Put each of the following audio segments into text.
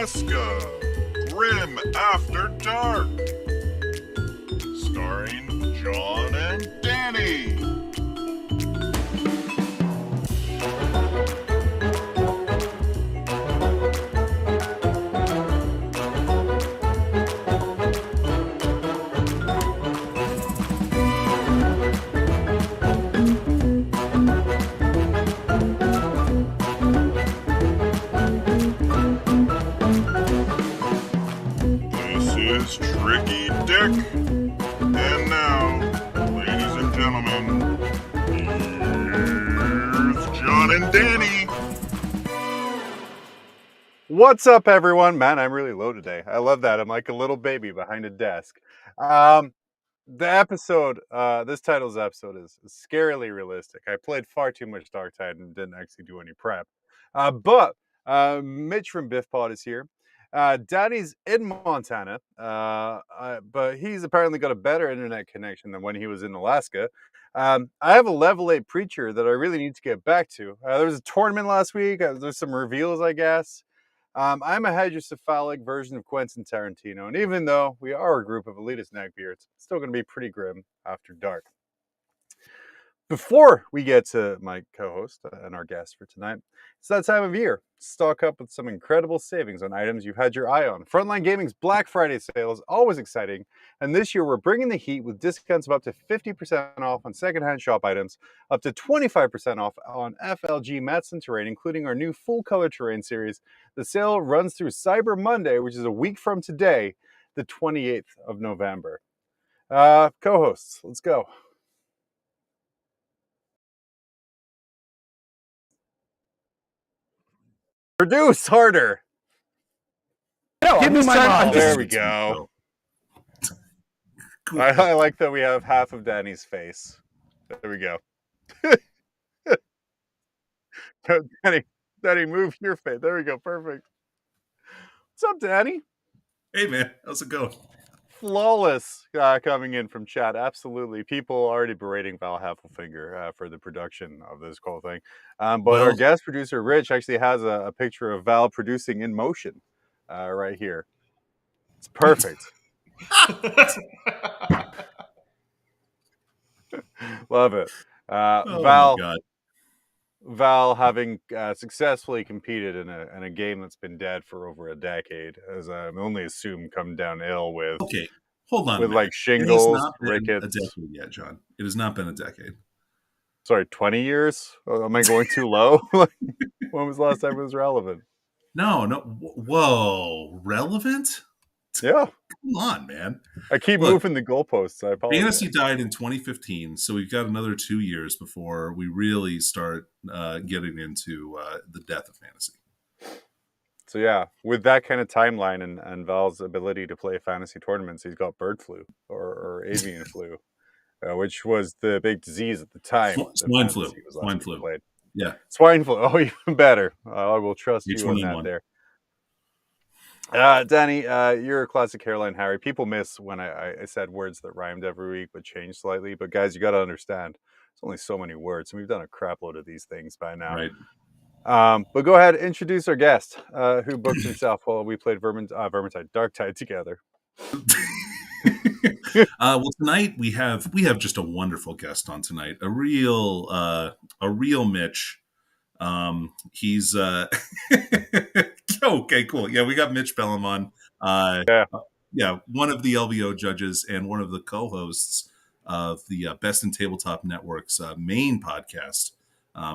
Alaska, Grim After Dark, starring John and Danny. This is Tricky Dick. And now, ladies and gentlemen, here's John and Danny. What's up, everyone? Man, I'm really low today. I love that. I'm like a little baby behind a desk. The episode, this title's episode is scarily realistic. I played far too much Darktide and didn't actually do any prep. But Mitch from Bifpod is here. Daddy's in Montana, but he's apparently got a better internet connection than when he was in Alaska. I have a level 8 preacher that I really need to get back to. There was a tournament last week. There's some reveals, I guess. I'm a hydrocephalic version of Quentin Tarantino, and even though we are a group of elitist neckbeards, it's still going to be pretty grim after dark. Before we get to my co-host and our guest for tonight, it's that time of year. Stock up with some incredible savings on items you've had your eye on. Frontline Gaming's Black Friday sale is always exciting, and this year we're bringing the heat with discounts of up to 50% off on secondhand shop items, up to 25% off on FLG mats and terrain, including our new full-color terrain series. The sale runs through Cyber Monday, which is a week from today, the 28th of November. Co-hosts, let's go. Produce harder. No, give me my mouth. There we go. I like that we have half of Danny's face. There we go. Danny, move your face. There we go. Perfect. What's up, Danny? Hey, man. How's it going? Flawless coming in from chat. Absolutely. People already berating Val Heffelfinger for the production of this whole thing. But our guest producer, Rich, actually has a picture of Val producing in motion right here. It's perfect. Love it. Val having successfully competed in a game that's been dead for over a decade, as I only assume come down ill with. Okay, hold on. With like shingles, rickets. A decade yet, John. It has not been a decade. Sorry, 20 years? Am I going too low? When was the last time it was relevant? No. Whoa, relevant? Yeah. Come on, man. I keep moving the goalposts. I apologize. Fantasy died in 2015, so we've got another 2 years before we really start getting into the death of fantasy. So yeah, with that kind of timeline and Val's ability to play fantasy tournaments, he's got bird flu or avian flu, which was the big disease at the time. Swine flu. Swine flu. Played. Yeah. Swine flu. Oh, even better. I will trust you on that there. Danny, you're a classic Caroline Harry. People miss when I said words that rhymed every week but changed slightly. But guys, you got to understand, there's only so many words, and we've done a crap load of these things by now. Right. But go ahead, introduce our guest, who booked himself while we played Darktide together. Well, tonight we have just a wonderful guest on tonight. A real Mitch. He's okay, cool. Yeah, we got Mitch Bellum on. Yeah, one of the LVO judges and one of the co-hosts of the Best in Tabletop Network's main podcast.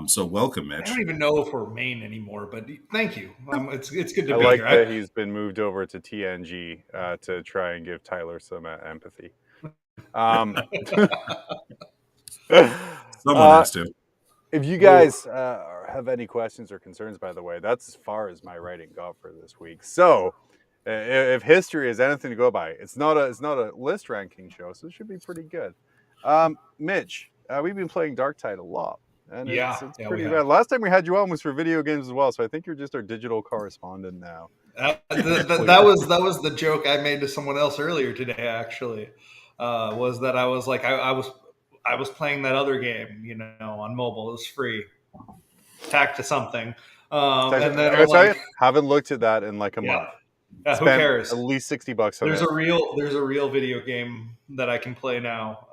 So welcome, Mitch. I don't even know if we're main anymore, but thank you. It's good to be here. I like that he's been moved over to TNG to try and give Tyler some empathy. Someone has to. If you guys have any questions or concerns, by the way, that's as far as my writing got for this week. So, if history is anything to go by, it's not a list ranking show, so it should be pretty good. Mitch, we've been playing Darktide a lot, and it's pretty bad. Last time we had you on was for video games as well, so I think you're just our digital correspondent now. That was the joke I made to someone else earlier today. Actually, was that I was like I was playing that other game, on mobile. It was free. Tacked to something. And then I haven't looked at that in like a month. Who spent cares? at least $60 on There's it. a real video game that I can play now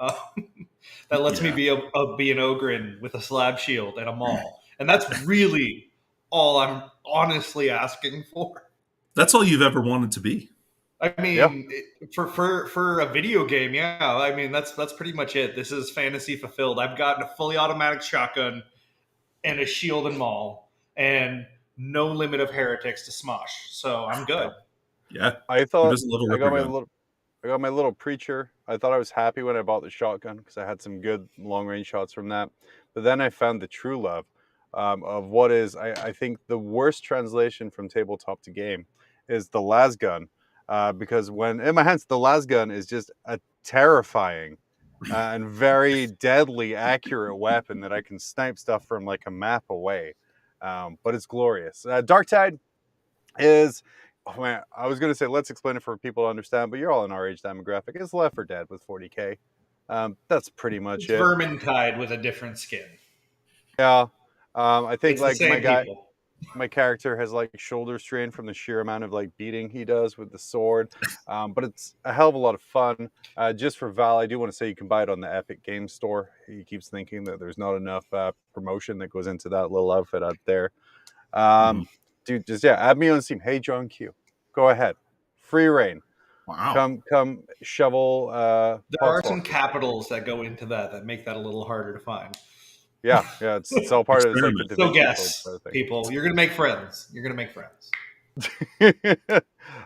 that lets me be an ogre with a slab shield at a mall, and that's really all I'm honestly asking for. That's all you've ever wanted to be. I mean, for a video game, yeah. I mean, that's pretty much it. This is fantasy fulfilled. I've gotten a fully automatic shotgun and a shield and maul, and no limit of heretics to smosh. So I'm good. Yeah, I thought I got my little preacher. I thought I was happy when I bought the shotgun because I had some good long range shots from that. But then I found the true love of what is, I think, the worst translation from tabletop to game is the lasgun. Because when in my hands, the lasgun is just a terrifying and very deadly accurate weapon that I can snipe stuff from like a map away. But it's glorious. Darktide is, oh man, I was going to say, let's explain it for people to understand, but you're all in our age demographic. It's Left 4 Dead with 40k. That's pretty much it. Vermintide with a different skin. Yeah. I think It's like the same my character has like shoulder strain from the sheer amount of like beating he does with the sword. But it's a hell of a lot of fun. Just for Val, I do want to say you can buy it on the Epic Games Store. He keeps thinking that there's not enough promotion that goes into that little outfit out there. Dude, just add me on Steam. Hey, John Q. Go ahead. Free reign. Wow. Come shovel. There are some capitals that go into that make that a little harder to find. Yeah, it's all part of it. Like so guess, people, you're gonna make friends.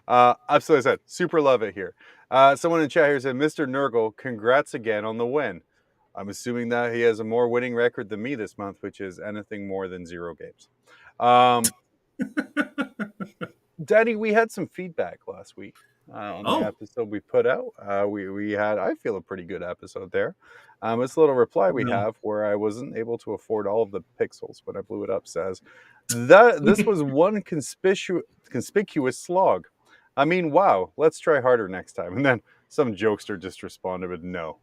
Absolutely said. Super love it here. Someone in chat here said, Mr. Nurgle, congrats again on the win. I'm assuming that he has a more winning record than me this month, which is anything more than 0 games. Danny, we had some feedback last week on the episode we put out. We had, I feel, a pretty good episode there. This little reply we have where I wasn't able to afford all of the pixels when I blew it up says that this was one conspicuous slog. I mean, wow, let's try harder next time. And then some jokester just responded with no.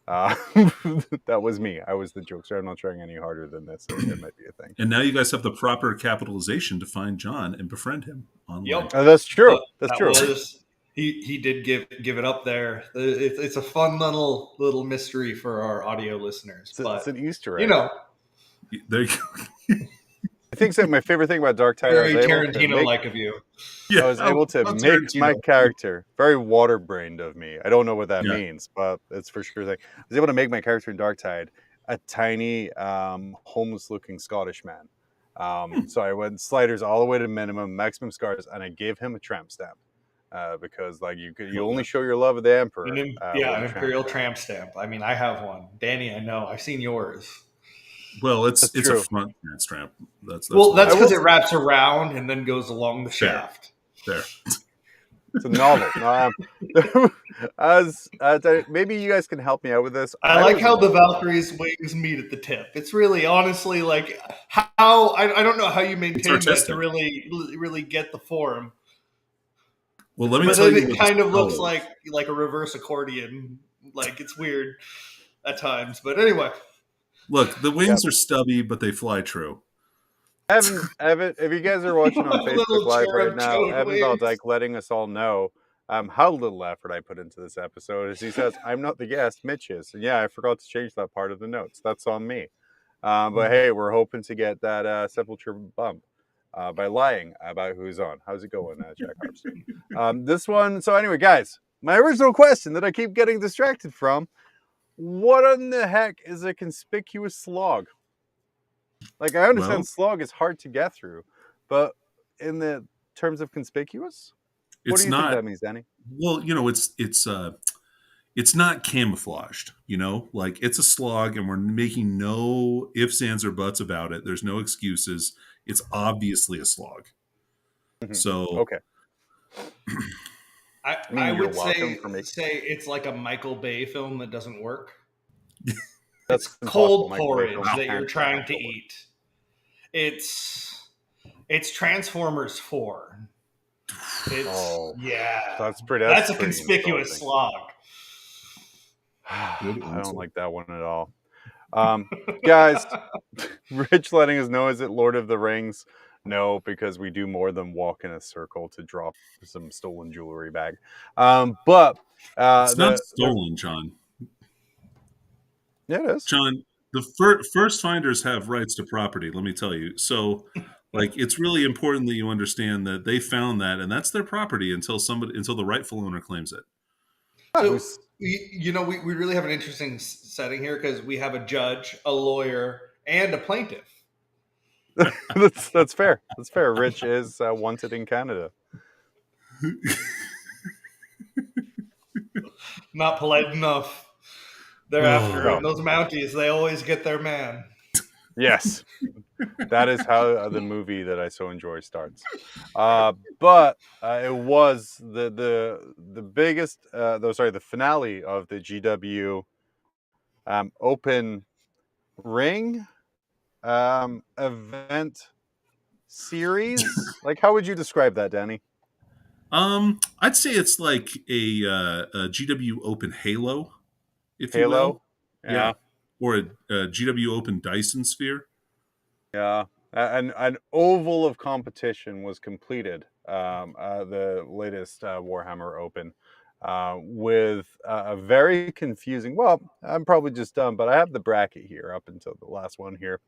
That was me. I was the jokester. I'm not trying any harder than this. It might be a thing. And now you guys have the proper capitalization to find John and befriend him online. Yep. That's true. That's true. He did give it up there. It's a fun little mystery for our audio listeners. It's an Easter egg. You know, there you go. I think that my favorite thing about Darktide, very Tarantino-like of you. I was able to make my character very water-brained of me. I don't know what that means, but it's for sure thing. I was able to make my character in Darktide a tiny, homeless-looking Scottish man. So I went sliders all the way to minimum, maximum scars, and I gave him a tramp stamp. Because like you only show your love of the Emperor. An Imperial tramp stamp. I mean, I have one. Danny, I know. I've seen yours. Well, it's a front strap. That's because it wraps around and then goes along the shaft. There. It's a novel. Maybe you guys can help me out with this. I like how the Valkyrie's wings meet at the tip. It's really, honestly, like how I don't know how you maintain that to really get the form. Well, let me tell you. It kind of looks like a reverse accordion. Like it's weird at times, but anyway. Look, the wings are stubby, but they fly true. Evan, if you guys are watching on Facebook Live right now, Evan Valdyke letting us all know how little effort I put into this episode. As he says, I'm not the guest, Mitch is. And yeah, I forgot to change that part of the notes. That's on me. But hey, we're hoping to get that Sepulture bump by lying about who's on. How's it going, Jackhals? This one. So anyway, guys, my original question that I keep getting distracted from. What in the heck is a conspicuous slog? Like, I understand slog is hard to get through, but in the terms of conspicuous, what do you think that means, Danny? Well, it's not camouflaged, like it's a slog and we're making no ifs, ands, or buts about it. There's no excuses. It's obviously a slog. Mm-hmm. So, okay. I would say it's like a Michael Bay film that doesn't work. It's cold porridge that you're trying to eat. It's Transformers 4. That's a conspicuous slog. I don't like that one at all. Guys, Rich letting us know, is it Lord of the Rings? No, because we do more than walk in a circle to drop some stolen jewelry bag. But It's not the stolen, John. yeah, it is. John, the first finders have rights to property, let me tell you. So, like, it's really important that you understand that they found that, and that's their property until the rightful owner claims it. So, we really have an interesting setting here because we have a judge, a lawyer, and a plaintiff. That's fair. That's fair. Rich is wanted in Canada. Not polite enough. They're after him. Those Mounties, they always get their man. Yes, that is how the movie that I so enjoy starts. But it was the biggest, the finale of the GW Open Ring event series. Like, how would you describe that, Danny? I'd say it's like a GW Open Halo, if you Halo, will. Yeah. Or a GW Open Dyson Sphere. Yeah, an oval of competition was completed. The latest Warhammer Open with a very confusing. Well, I'm probably just dumb, but I have the bracket here up until the last one here.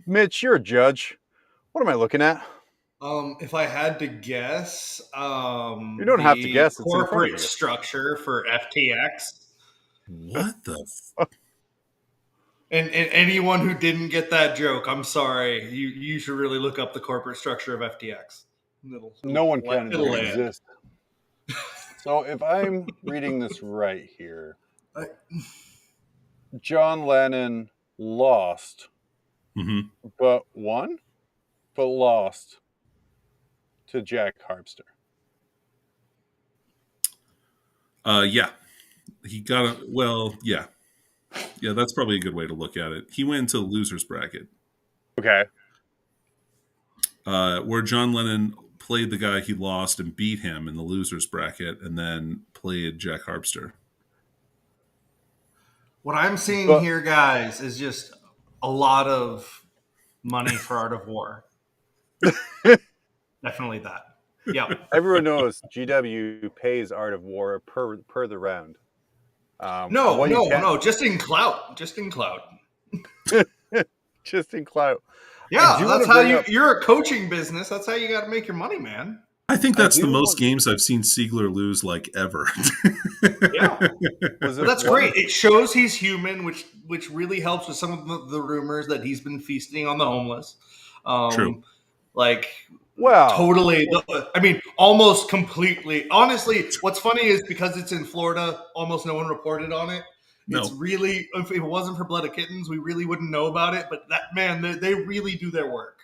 Mitch, you're a judge. What am I looking at? If I had to guess, you don't have to guess. It's corporate structure for FTX. What the? And anyone who didn't get that joke, I'm sorry. You should really look up the corporate structure of FTX. No one can exist. So if I'm reading this right here, John Lennon lost, but won, but lost to Jack Harpster. Yeah. He got a, well, yeah. Yeah, that's probably a good way to look at it. He went into the loser's bracket. Okay. Where John Lennon played the guy he lost and beat him in the loser's bracket, and then played Jack Harpster. What I'm seeing here, guys, is just a lot of money for Art of War. Definitely that. Yeah. Everyone knows GW pays Art of War per the round. No, just in clout. Just in clout. Just in clout. Yeah, that's how you're a coaching business. That's how you got to make your money, man. I think that's the most games I've seen Siegler lose like ever. Yeah, that's great. It shows he's human, which really helps with some of the rumors that he's been feasting on the homeless. True. Totally. I mean, almost completely. Honestly, what's funny is because it's in Florida, almost no one reported on it. No. It's really, if it wasn't for Blood of Kittens, we really wouldn't know about it. But that, man, they really do their work.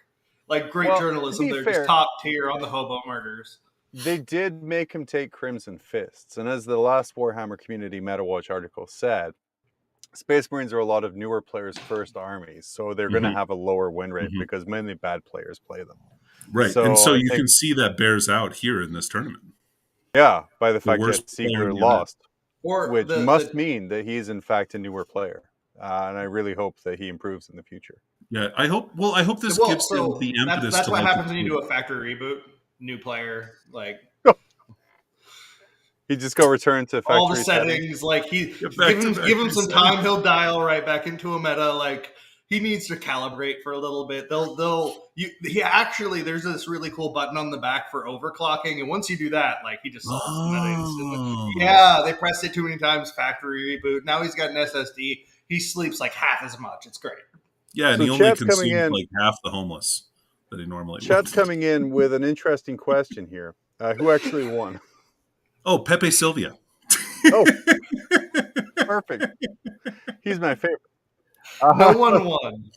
Like, great journalism. They're just top tier on the hobo murders. They did make him take Crimson Fists. And as the last Warhammer Community MetaWatch article said, Space Marines are a lot of newer players' first armies. So they're going to have a lower win rate because mainly bad players play them. Right. So you can see that bears out here in this tournament. Yeah, by the fact that Siegler lost. Which must mean that he's in fact a newer player, and I really hope that he improves in the future. Yeah, I hope. Well, I hope this gives him the impetus. That's what happens when you do a factory reboot. New player, like he just go return to factory all the settings. Like give him some time, he'll dial right back into a meta. Like he needs to calibrate for a little bit. There's this really cool button on the back for overclocking, and once you do that, like he just solves the meta instantly. Yeah, they pressed it too many times. Factory reboot. Now he's got an SSD. He sleeps like half as much. It's great. Yeah, and he only consumes like half the homeless that he normally. Chat's coming in with an interesting question here. Who actually won? Oh, Pepe Silvia. Oh, perfect. He's my favorite. No one won.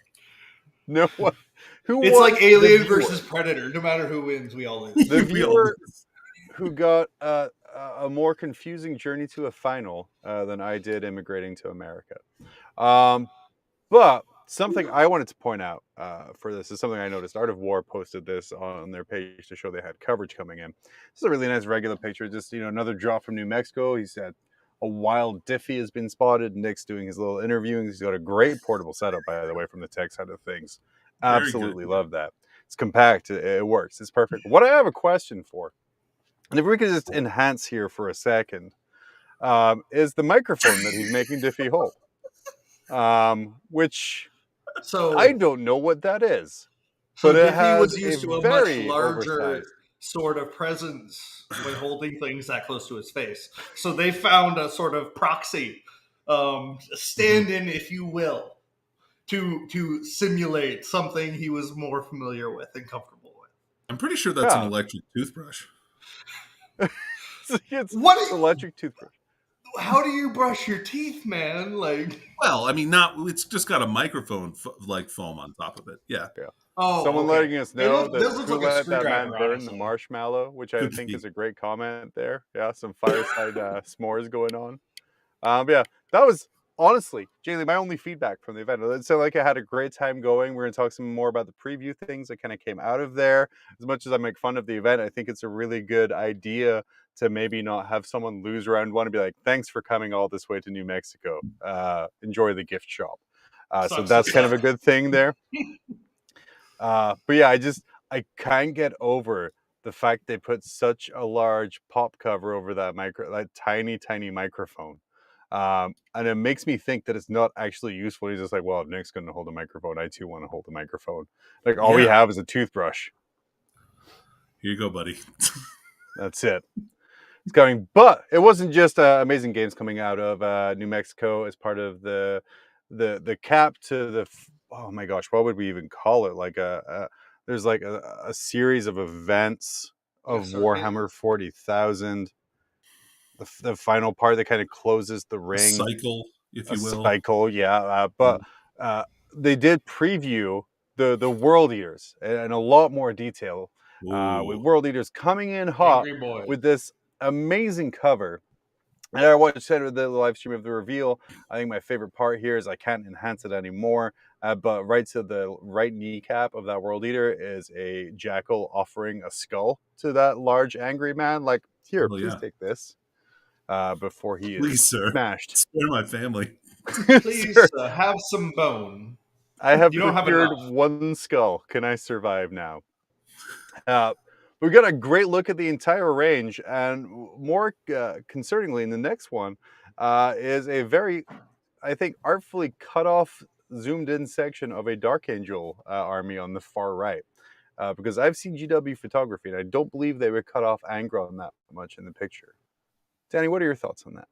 No one. It's like Alien versus Predator. No matter who wins, we all lose. The viewer who got a more confusing journey to a final than I did immigrating to America. But something I wanted to point out for this is something I noticed. Art of War posted this on their page to show they had coverage coming in. This is a really nice regular picture. Just, another drop from New Mexico. He said a wild Diffie has been spotted. Nick's doing his little interviewing. He's got a great portable setup, by the way, from the tech side of things. Absolutely love that. It's compact. It works. It's perfect. What I have a question for, and if we could just enhance here for a second, is the microphone that he's making Diffie Hole, which I don't know what that is. So but it Diffie was has used to a much very larger oversized sort of presence when holding things that close to his face. So they found a sort of proxy, stand-in, if you will, to simulate something he was more familiar with and comfortable with. I'm pretty sure that's an electric toothbrush. It's electric toothbrush. How do you brush your teeth, man? Well, I mean, it's just got a microphone like foam on top of it. Yeah. Oh, someone letting us know that who let that man burn the marshmallow, which I think is a great comment there. Yeah, some fireside s'mores going on. Yeah, that was honestly, Jaylee, my only feedback from the event. It sounded like I had a great time going. We're going to talk some more about the preview things that kind of came out of there. As much as I make fun of the event, I think it's a really good idea to maybe not have someone lose round one and be like, thanks for coming all this way to New Mexico. Enjoy the gift shop. So that's kind of a good thing there. But yeah, I can't get over the fact they put such a large pop cover over that tiny microphone. And it makes me think that it's not actually useful. He's just like, well, if Nick's going to hold a microphone, I too want to hold a microphone. Like, all we have is a toothbrush. Here you go, buddy. That's it. It's coming. But it wasn't just amazing games coming out of New Mexico as part of the cap to the... Oh my gosh, what would we even call it? Like there's like a series of events of Warhammer 40,000. The final part that kind of closes the ring. A cycle, if you will. Cycle, yeah. But they did preview the World Eaters in a lot more detail. With World Eaters coming in hot with this amazing cover. And I watched the live stream of the reveal. I think my favorite part here is I can't enhance it anymore. But right to the right kneecap of that World Eater is a jackal offering a skull to that large angry man. Like, here, please take this. Before he is smashed. Spare my family. Please have some bone. I have procured one skull. Can I survive now? We've got a great look at the entire range, and more concerningly, in the next one is a very, I think, artfully cut off, zoomed in section of a Dark Angel army on the far right. Because I've seen GW photography, and I don't believe they would cut off Angron that much in the picture. Danny, what are your thoughts on that?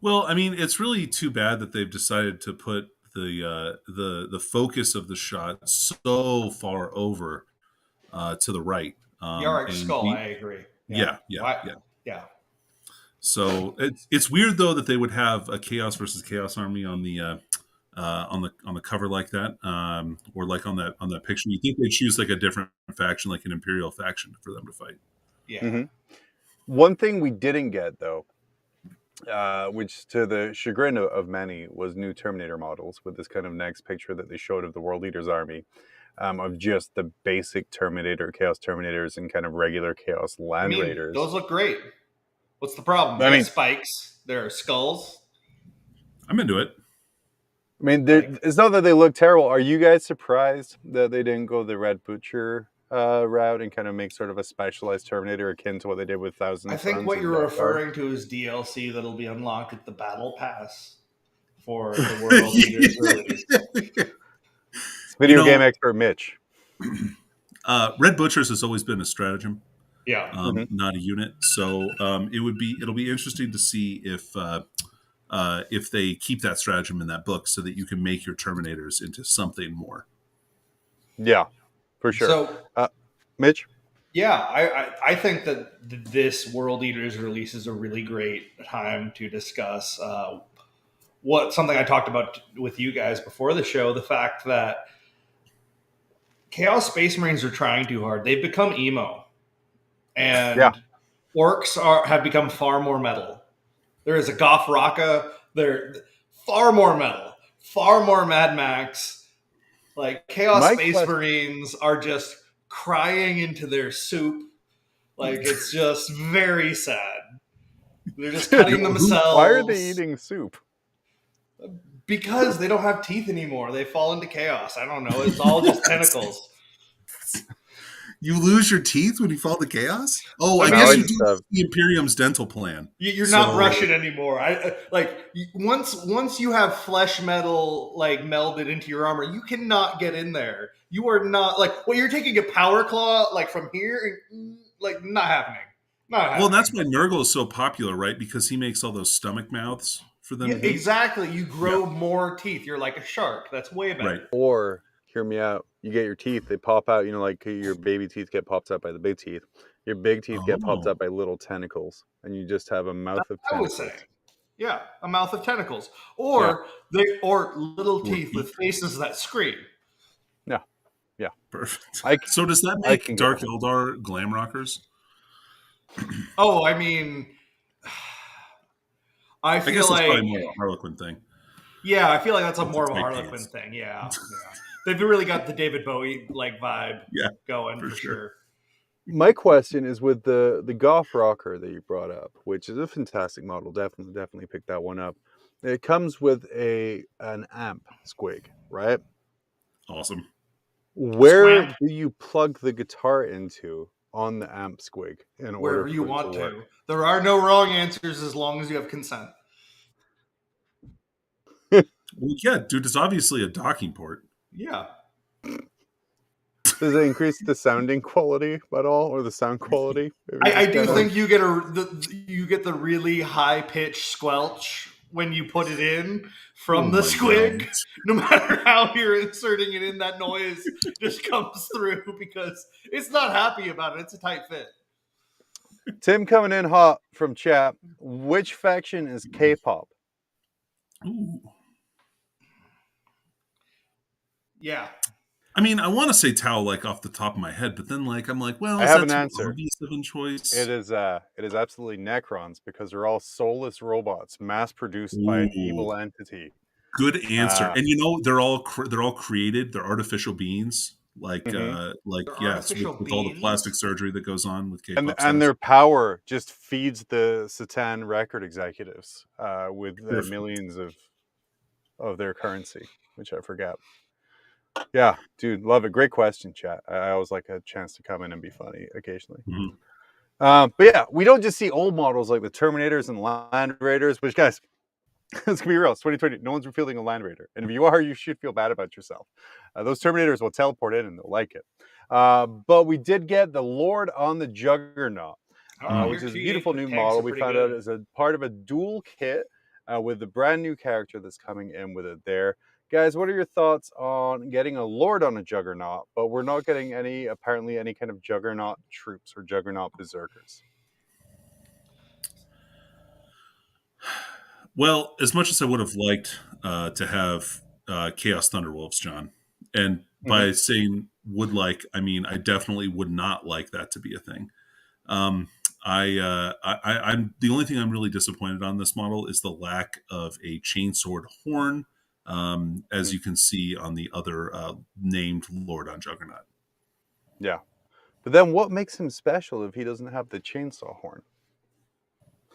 Well, I mean, it's really too bad that they've decided to put the focus of the shot so far over to the right. Yarick's skull, I agree. Yeah. So it's weird though that they would have a Chaos versus Chaos army on the cover like that, or like on that picture. You think they'd choose like a different faction, like an Imperial faction, for them to fight. Yeah. Mm-hmm. One thing we didn't get though, which to the chagrin of many, was new Terminator models with this kind of next picture that they showed of the World Eaters army, of just the basic Terminator, Chaos Terminators, and kind of regular Chaos Land Raiders. Those look great. What's the problem? There are spikes. There are skulls. I'm into it. I mean, it's not that they look terrible. Are you guys surprised that they didn't go the Red Butcher route and kind of make sort of a specialized Terminator akin to what they did with Thousand I think what you're referring to is DLC that'll be unlocked at the Battle Pass for the World Eaters release. Video game expert Mitch. Red Butchers has always been a stratagem, not a unit. So it'll be interesting to see if they keep that stratagem in that book so that you can make your Terminators into something more. Yeah, for sure. So, Mitch? Yeah, I think that this World Eaters release is a really great time to discuss something I talked about with you guys before the show, the fact that Chaos Space Marines are trying too hard. They've become emo. And orcs have become far more metal. There is a Goth Raka. They're far more metal, far more Mad Max. Like, Chaos Space Marines are just crying into their soup. Like, it's just very sad. They're just cutting themselves. Why are they eating soup? Because they don't have teeth anymore. They fall into chaos. I don't know. It's all just tentacles. You lose your teeth when you fall to chaos? Oh, I I guess mean, you do the Imperium's dental plan. You're not Russian anymore. Once you have flesh metal like melded into your armor, you cannot get in there. You are not like you're taking a power claw like from here, and like not happening. Not happening. Well, that's why Nurgle is so popular, right? Because he makes all those stomach mouths for them. Yeah, exactly. You grow more teeth. You're like a shark. That's way better. Right. Or hear me out. You get your teeth, they pop out, like your baby teeth get popped up by the big teeth. Your big teeth get popped up by little tentacles, and you just have a mouth of tentacles. I would say. Yeah, a mouth of tentacles. Or little teeth with faces that scream. Yeah. Yeah. Perfect. So does that make Dark Eldar glam rockers? Oh, I mean, I feel guess like that's probably more of a Harlequin thing. Yeah, I feel like that's more of a Harlequin thing. Yeah. They've really got the David Bowie like vibe going for sure. My question is with the Goth Rocker that you brought up, which is a fantastic model. Definitely pick that one up. It comes with an amp squig, right? Awesome. Where do you plug the guitar into on the amp squig in order wherever you want to? There are no wrong answers as long as you have consent. Well, yeah, dude, it's obviously a docking port. Yeah. Does it increase the sounding quality at all, or the sound quality? I do think you get the really high pitched squelch when you put it in from the squig. God. No matter how you're inserting it in, that noise just comes through because it's not happy about it. It's a tight fit. Tim coming in hot from chat. Which faction is K-pop? Ooh. Yeah. I mean, I want to say Tau off the top of my head, but then I'm like, well, I have an answer. Obvious of a choice? It is absolutely Necrons because they're all soulless robots mass produced by an evil entity. Good answer. And they're all created. They're artificial beings. With all the plastic surgery that goes on with K-pop and their power just feeds the Satan record executives with millions of their currency, which I forgot. Yeah, dude, love it. Great question, chat. I always like a chance to come in and be funny occasionally. Mm-hmm. But yeah, we don't just see old models like the Terminators and Land Raiders, which, guys, let's be real. It's 2020. No one's fielding a Land Raider. And if you are, you should feel bad about yourself. Those Terminators will teleport in and they'll like it. But we did get the Lord on the Juggernaut, which is a beautiful new model. We found out as a part of a dual kit with the brand new character that's coming in with it there. Guys, what are your thoughts on getting a Lord on a Juggernaut, but we're not getting any kind of Juggernaut troops or Juggernaut berserkers? Well, as much as I would have liked to have Chaos Thunderwolves, John, and by saying would like, I mean I definitely would not like that to be a thing. I'm the only thing I'm really disappointed on this model is the lack of a chainsword horn. As you can see on the other named Lord on Juggernaut. Yeah. But then what makes him special if he doesn't have the chainsaw horn?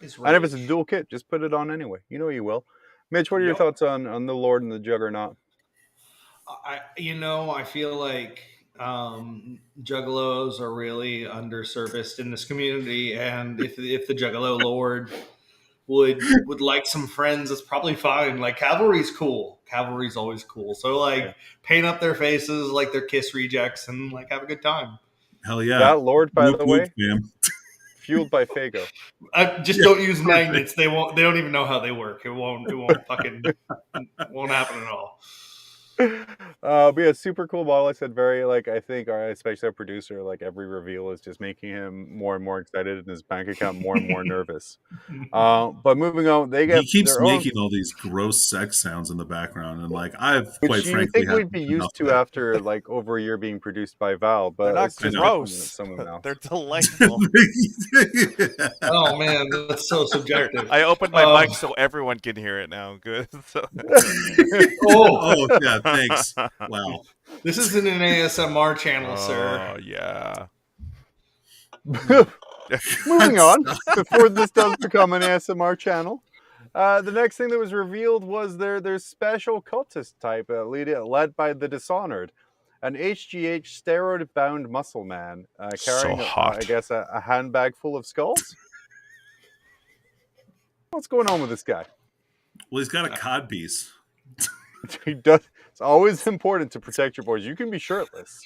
And if it's a dual kit, just put it on anyway. You know you will. Mitch, what are your thoughts on the Lord and the Juggernaut? I feel like Juggalos are really underserviced in this community, and if the Juggalo Lord would like some friends, it's probably fine. Like cavalry's cool. Cavalry's always cool. So paint up their faces like they're Kiss rejects and have a good time. Hell yeah. That Lord, by the way, fueled by Fago. Don't use magnets. They don't even know how they work. It won't fucking won't happen at all. But yeah, super cool model. I said I think especially our producer, every reveal is just making him more and more excited and his bank account more and more nervous. But moving on, he keeps making all these gross sex sounds in the background, and I've quite frankly think we'd be used to after over a year being produced by Val, but they're not gross. They're delightful. Oh man, that's so subjective. I opened my mic so everyone can hear it now. Good. So. Oh yeah. Thanks. Wow. This isn't an ASMR channel, sir. Oh, yeah. Moving on, before this does become an ASMR channel, The next thing that was revealed was their special cultist type, led by the Dishonored, an HGH steroid-bound muscle man carrying, hot. I guess, a handbag full of skulls. What's going on with this guy? Well, he's got a cod piece. He does. It's always important to protect your boys. You can be shirtless,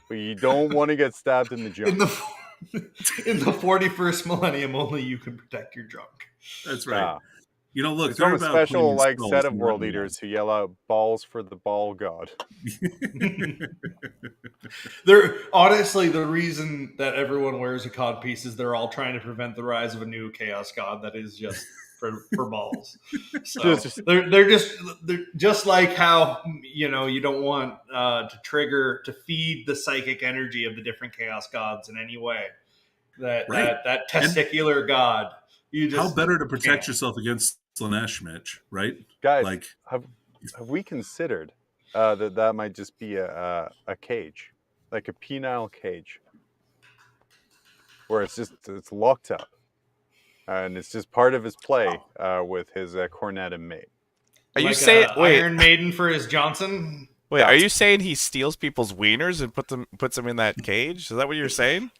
but you don't want to get stabbed in the junk. In the 41st millennium, only you can protect your junk. That's right. You know, look, it's they're from a about special cleaning set of skulls, world not eaters who yell out "balls for the ball god." They're honestly the reason that everyone wears a cod piece is they're all trying to prevent the rise of a new chaos god that is just for balls. So they're just like how you don't want to feed the psychic energy of the different chaos gods in any way. That testicular god. You just how better to protect yourself against Slanesh, Mitch, right? Guys, like, have we considered that might just be a cage, like a penile cage, where it's locked up, and it's just part of his play with his cornet and mate. Are you saying Iron Maiden for his Johnson? Wait, are you saying he steals people's wieners and puts them in that cage? Is that what you're saying?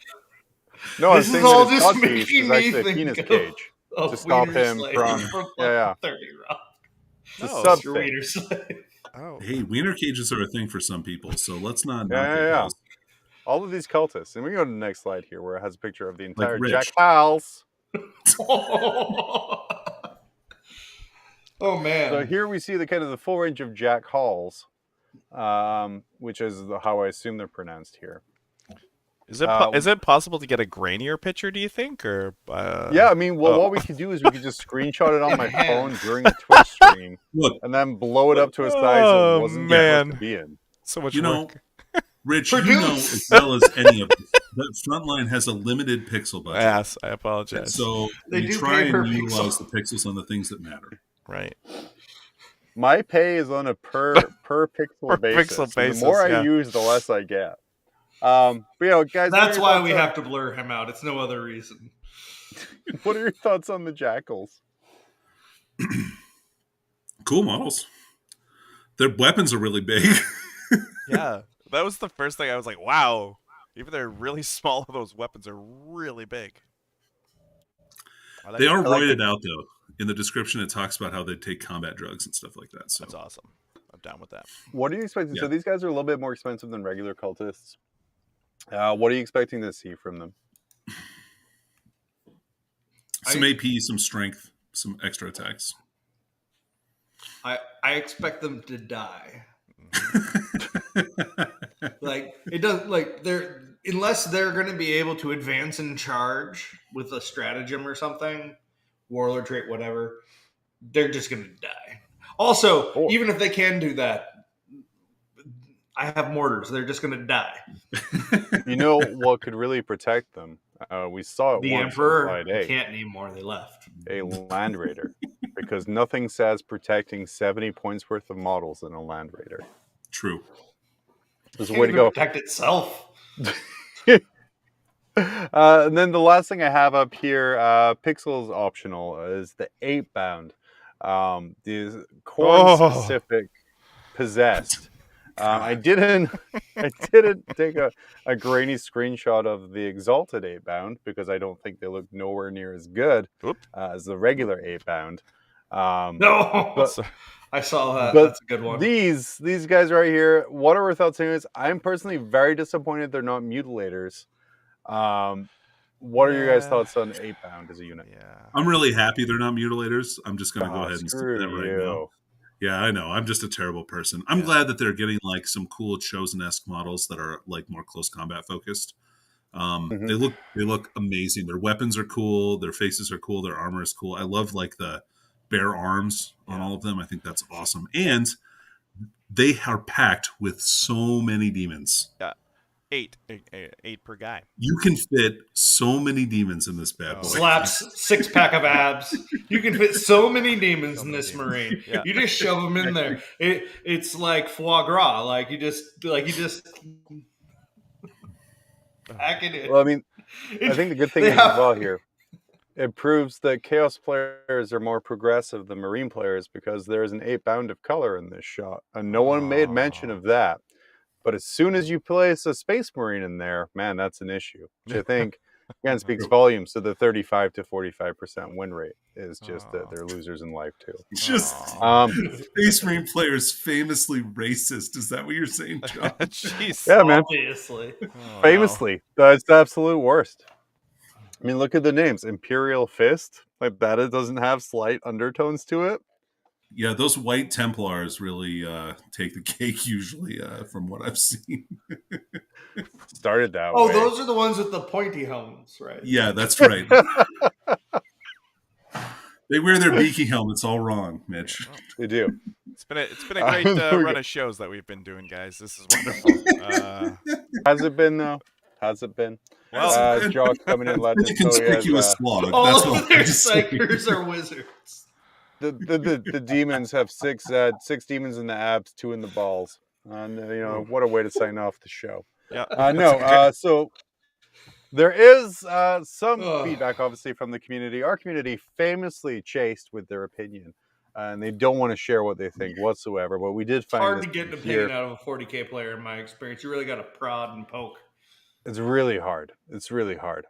No, this I'm saying is all that his just cod piece making is me actually a think penis of cage to stop him from 30 Rock. It's a No, sub Mr. thing. Wiener Slave. Oh. hey, wiener cages are a thing for some people, so let's not. Yeah. All of these cultists, and we can go to the next slide here, where it has a picture of the entire Rich. Jackhals. Oh man! So here we see the full range of Jackhals, which is how I assume they're pronounced here. Is it possible to get a grainier picture, do you think? Or yeah, I mean, what we could do is we could just screenshot it on my phone during the Twitch stream, and then blow it up to a size it wasn't supposed to be in. So much work. Rich, you know as well as any of us that Frontline has a limited pixel budget. Yes, I apologize. So we try and utilize the pixels on the things that matter. Right. My pay is on a per pixel basis. The more I use, the less I get. But guys, that's why we have to blur him out. It's no other reason. What are your thoughts on the Jackhals? Cool models. Their weapons are really big. Yeah, that was the first thing I was like, wow. Even they're really small, those weapons are really big. They are roided out, though. In the description, it talks about how they take combat drugs and stuff like that. So that's awesome. I'm down with that. What are you expecting? Yeah. So these guys are a little bit more expensive than regular cultists. What are you expecting to see from them? Some AP, some strength, some extra attacks. I expect them to die. Like it does. Like unless they're going to be able to advance and charge with a stratagem or something, warlord trait, whatever, they're just going to die. Also, even if they can do that, I have mortars. They're just going to die. You know what could really protect them? We saw it the once. Emperor can't anymore. They left. A Land Raider. Because nothing says protecting 70 points worth of models than a Land Raider. True. There's a way to go. Protect itself. And then the last thing I have up here, pixels optional, is the Eightbound. These corn-specific possessed. I didn't take a grainy screenshot of the Exalted Eightbound because I don't think they look nowhere near as good as the regular Eightbound. I saw that. That's a good one. These guys right here, what are our thoughts anyways? I'm personally very disappointed they're not mutilators. What are your guys' thoughts on Eightbound as a unit? Yeah, I'm really happy they're not mutilators. I'm just going to go ahead and say that right now. Yeah, I know. I'm just a terrible person. I'm glad that they're getting like some cool Chosen-esque models that are like more close combat focused. They look amazing. Their weapons are cool. Their faces are cool. Their armor is cool. I love like the bare arms on all of them. I think that's awesome. And they are packed with so many demons. Yeah. Eight per guy. You can fit so many demons in this bad boy. Slaps 6-pack of abs. You can fit so many demons in this Marine. Yeah. You just shove them in there. It's like foie gras. Like you just pack it in. Well, I mean, I think the good thing is as well here it proves that Chaos players are more progressive than Marine players because there is an 8-bound of color in this shot. And no one made mention of that. But as soon as you place a Space Marine in there, man, that's an issue. Which I think, again, speaks volumes to the 35 to 45% win rate is just that they're losers in life, too. Space Marine players famously racist. Is that what you're saying, John? Jeez. Yeah, man. Obviously. Famously. That's the absolute worst. I mean, look at the names. Imperial Fist. Like that, it doesn't have slight undertones to it. Yeah, those White Templars really take the cake usually, from what I've seen. Started that way. Oh, those are the ones with the pointy helmets, right? Yeah, that's right. They wear their beaky helmets all wrong, Mitch. They do. It's been a great run of shows that we've been doing, guys. This is wonderful. Has it been, though? Has it been? Well, Jock coming in letting It's a us know he has, conspicuous slog. All That's of what their I'm saying. psychers are wizards. the demons have six demons in the abs, 2 in the balls. And what a way to sign off the show. Yeah. So there is some feedback, obviously, from the community. Our community famously chaste with their opinion, and they don't want to share what they think whatsoever. But we did find Hard to this get an here. opinion out of a 40k player, in my experience. You really got to prod and poke. It's really hard. It's really hard.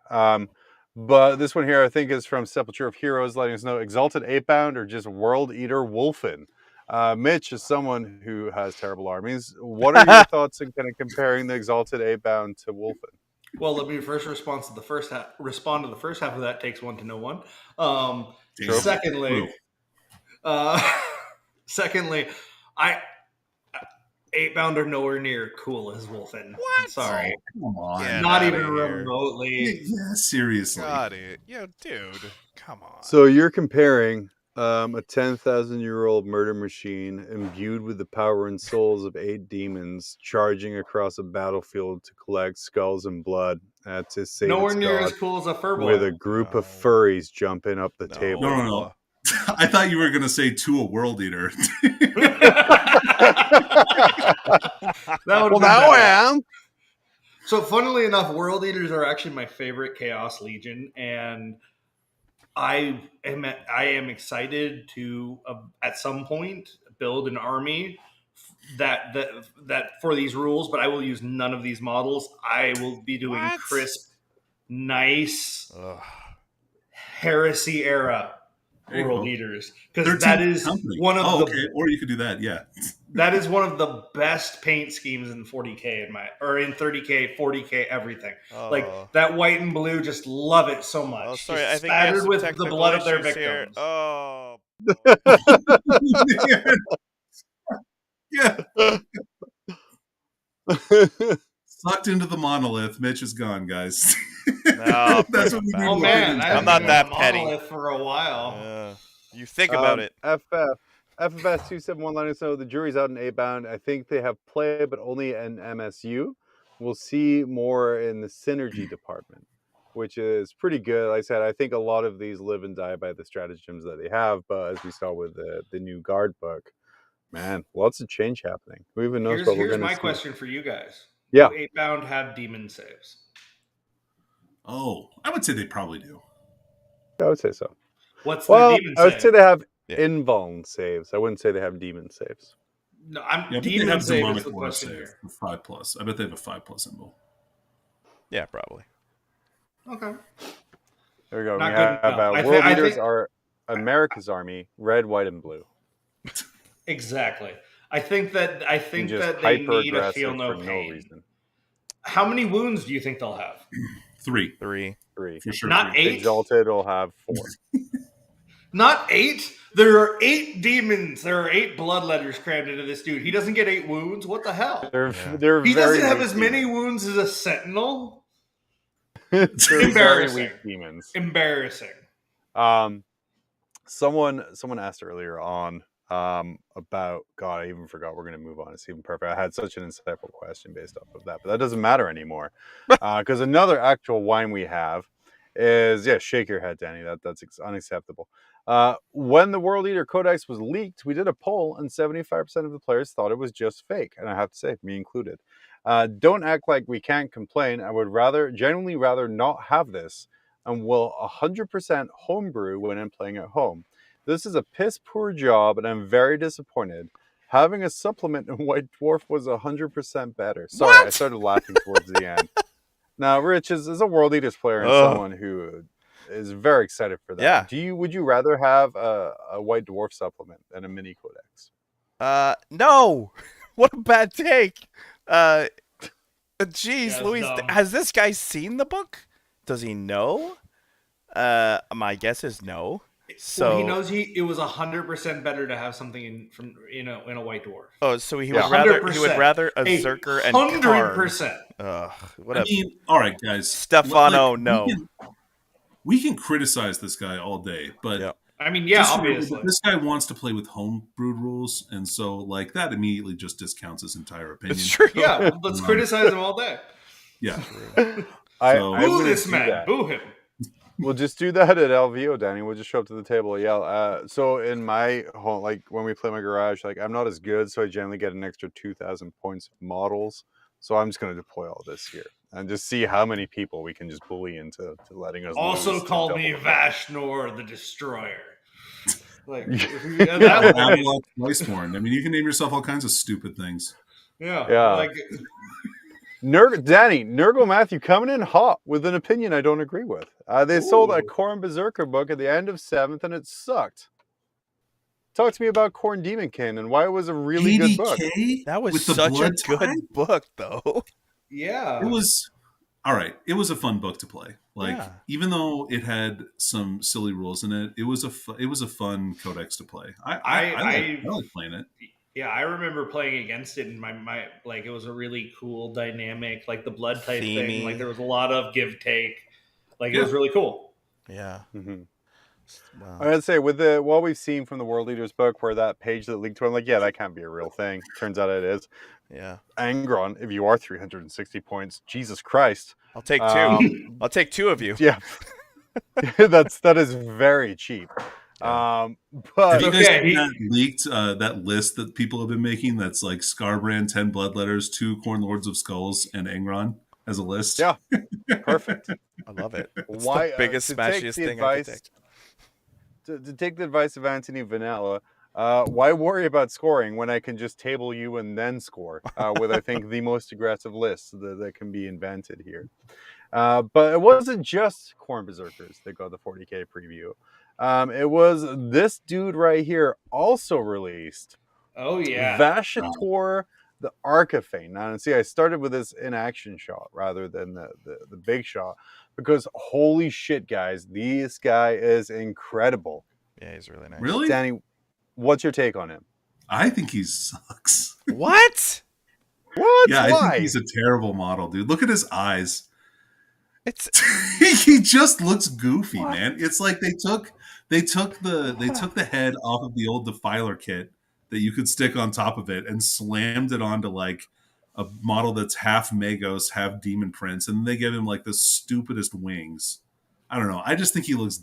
But this one here, I think, is from Sepulture of Heroes, letting us know Exalted 8-bound or just World Eater Wolfen. Mitch is someone who has terrible armies. What are your thoughts on kind of comparing the Exalted 8-bound to Wolfen? Well, let me first respond to the first half. Respond to the first half of that. Takes one to know one. Secondly, I 8-bound are nowhere near cool as Wolfen. What? Sorry, Come on. Get not outta even here. remotely. Yeah, seriously. Got it. Yeah, dude. Come on. So you're comparing a 10,000-year-old murder machine imbued with the power and souls of 8 demons charging across a battlefield to collect skulls and blood to save Nowhere its near god, as cool as a furboy. with a group of furries jumping up the table. No. I thought you were going to say to a World Eater. Well, now I am. So, funnily enough, World Eaters are actually my favorite Chaos Legion, and I am excited to at some point build an army that for these rules, but I will use none of these models. I will be doing crisp, nice, heresy era World Eaters, because that is one of or you could do that. Yeah, that is one of the best paint schemes in 40k in 30k, 40k, everything. Like that white and blue, just love it so much. Oh, sorry, just I think spattered with the blood of their issues victims. Here. Oh. Yeah. Sucked into the monolith. Mitch is gone, guys. No, that's what we do. Oh man, I'm not that petty for a while. You think about it. FFS 271 letting us know the jury's out in 8-bound. I think they have play, but only in MSU. We'll see more in the synergy department, which is pretty good. Like I said, I think a lot of these live and die by the stratagems that they have. But as we saw with the new guard book, man, lots of change happening. Who even knows what we're going to see? Here's my question for you guys. Yeah. Do 8-bound have demon saves? Oh, I would say they probably do. I would say so. What's the demon save? I would say they have invuln saves. I wouldn't say they have demon saves. No, demon save demonic is the war question save here. for 5+. I bet they have a 5+ symbol. Yeah, probably. Okay. There we go. Not we good have enough. World Eaters are America's army, red, white, and blue. Exactly. I think that Just they need a hyper-aggressive feel no for pain. no reason. How many wounds do you think they'll have? 3. 3. For sure. Not 8? Exalted will have 4. Not 8? There are 8 demons. There are 8 bloodletters crammed into this dude. He doesn't get 8 wounds. What the hell? They're He very doesn't have weak as many demons. wounds as a sentinel. They're very Embarrassing. weak demons. Embarrassing. Someone asked earlier on about, God, I even forgot. We're going to move on. It's even perfect. I had such an insightful question based off of that, but that doesn't matter anymore. Because another actual wine we have is, shake your head, Danny. That's unacceptable. When the World Eater Codex was leaked, we did a poll, and 75% of the players thought it was just fake. And I have to say, me included. Don't act like we can't complain. I would genuinely rather not have this and will 100% homebrew when I'm playing at home. This is a piss poor job, and I'm very disappointed. Having a supplement in White Dwarf was 100% better. Sorry, I started laughing towards the end. Now, Rich is a World Eaters player and someone who is very excited for that. Yeah. Would you rather have a White Dwarf supplement than a mini Codex? No. What a bad take. Jeez, Louise, dumb. has this guy seen the book? Does he know? My guess is no. So well, he knows it was 100% better to have something in a White Dwarf. Oh, so he Yeah. would rather a Zerker and 100%. Ugh, I mean, all right, guys. Stefano, no. We can criticize this guy all day, but Yep. I mean, yeah, obviously. this guy wants to play with homebrewed rules, and so like that immediately just discounts his entire opinion. It's true. Yeah, let's criticize him all day. Yeah. Boo this man. Boo him. We'll just do that at LVO, Danny. We'll just show up to the table and yell. So in my home, like when we play my garage, like I'm not as good, so I generally get an extra 2,000 points of models. So I'm just going to deploy all this here and just see how many people we can just bully into letting us. Also called me Vashnor the Destroyer. Like Iceborn. I mean, you can name yourself all kinds of stupid things. Yeah. Like Danny, Nurgle Matthew coming in hot with an opinion I don't agree with. They sold a Khorne Berserker book at the end of 7th, and it sucked. Talk to me about Khorne Demonkin and why it was a really good book. That was such a good book, though. Yeah. It was all right. It was a fun book to play. Like even though it had some silly rules in it, it was a fun Codex to play. I like playing it. Yeah, I remember playing against it, and my like it was a really cool dynamic, like the blood type thing. Like there was a lot of give take. Like it was really cool. Yeah. Mm-hmm. Wow. I gotta say, with what we've seen from the World Leaders book, where that page that leaked to him, like, yeah, that can't be a real thing. Turns out it is. Yeah. Angron, if you are 360 points, Jesus Christ. I'll take two. I'll take two of you. Yeah. that is very cheap. But have you guys seen that leaked that list that people have been making? That's like Scarbrand, 10 Bloodletters, 2 Khorne Lords of Skulls, and Angron as a list. Yeah, perfect. I love it. It's Why the biggest, smashiest thing I could take. To take the advice of Anthony Vanella, why worry about scoring when I can just table you and then score with, I think, the most aggressive list that can be invented here. But it wasn't just Khorne Berserkers that got the 40k preview. It was this dude right here also released. Oh, yeah. Vashator the Archifane. Now, see, I started with this in-action shot rather than the big shot because holy shit, guys, this guy is incredible. Yeah, he's really nice. Really? Danny, what's your take on him? I think he sucks. What? What? Yeah, Why? I think he's a terrible model, dude. Look at his eyes. It's he just looks goofy, man. It's like they took the head off of the old Defiler kit that you could stick on top of it and slammed it onto like a model that's half Magos, half Demon Prince, and they give him like the stupidest wings. I don't know. I just think he looks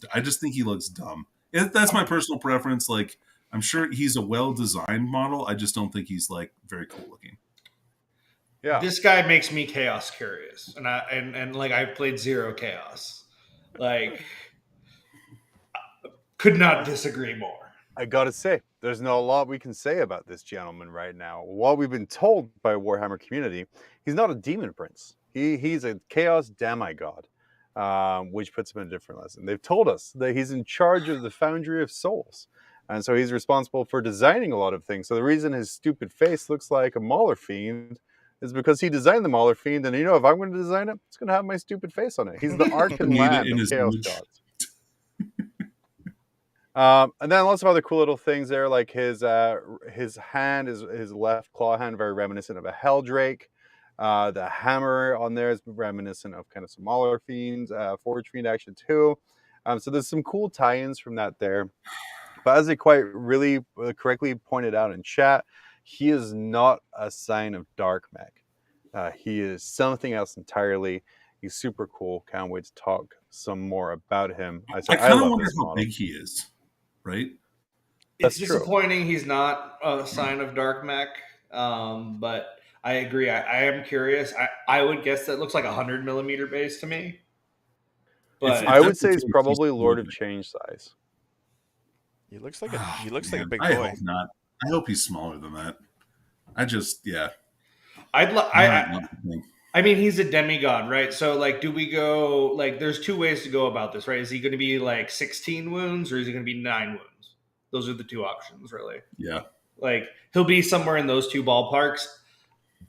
dumb. That's my personal preference. Like, I'm sure he's a well-designed model. I just don't think he's like very cool looking. Yeah. This guy makes me chaos curious, and like I've played 0 chaos. Like, could not disagree more. I gotta say, there's not a lot we can say about this gentleman right now. What we've been told by Warhammer Community, he's not a demon prince. He's a chaos demigod, which puts him in a different lesson. They've told us that he's in charge of the Foundry of Souls, and so he's responsible for designing a lot of things. So the reason his stupid face looks like a Mauler Fiend is because he designed the Mauler Fiend, and if I'm going to design it, it's going to have my stupid face on it. He's the Arkan Land of Chaos Gods. And then lots of other cool little things there, like his hand, his left claw hand, very reminiscent of a Helldrake. The hammer on there is reminiscent of kind of some Mauler Fiends, Forge Fiend action too. So there's some cool tie-ins from that there. But as they quite really correctly pointed out in chat, he is not a sign of Dark Mech. He is something else entirely. He's super cool. Can't wait to talk some more about him. I kind of wonder how big he is. Right? It's disappointing he's not a sign of Dark Mech, but I agree. I am curious. I would guess that looks like 100 millimeter base to me. But I would say he's probably Lord of Change size. He looks like a big I boy. hope not. I hope he's smaller than that. I mean, he's a demigod, right? So, like, do we go, like, there's two ways to go about this, right? Is he going to be, like, 16 wounds, or is he going to be 9 wounds? Those are the two options, really. Yeah. Like, he'll be somewhere in those two ballparks.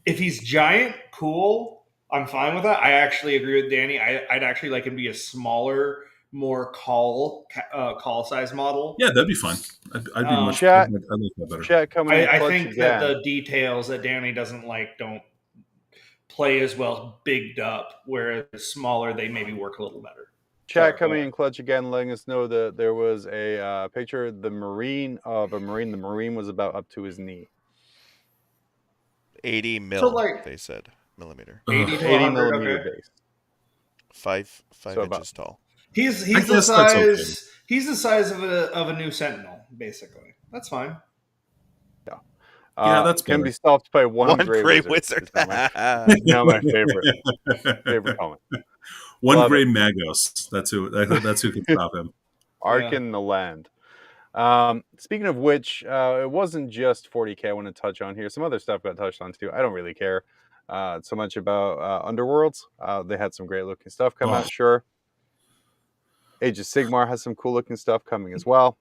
If he's giant, cool. I'm fine with that. I actually agree with Danny. I'd actually like him to be a smaller, more call size model. Yeah, that'd be fun. I'd be much. Chat, I'd like that better. Chat coming I think that the details that Danny doesn't like don't play as well bigged up, whereas smaller they maybe work a little better. Chat coming in clutch again, letting us know that there was a picture of the Marine. The Marine was about up to his knee. 80 mil, So, like, they said. Millimeter. 80 to 80 100, millimeter okay. base. 5 So inches tall. He's I the guess that's size okay. he's the size of a new Sentinel, basically. That's fine. Yeah, that's can better. be stopped by one gray wizard. Now my favorite comment. One Love gray it. Magos. That's who can stop him. Arc in the land. Speaking of which, it wasn't just 40K I want to touch on here. Some other stuff got touched on too. I don't really care so much about Underworlds. They had some great looking stuff come out, sure. Age of Sigmar has some cool looking stuff coming as well.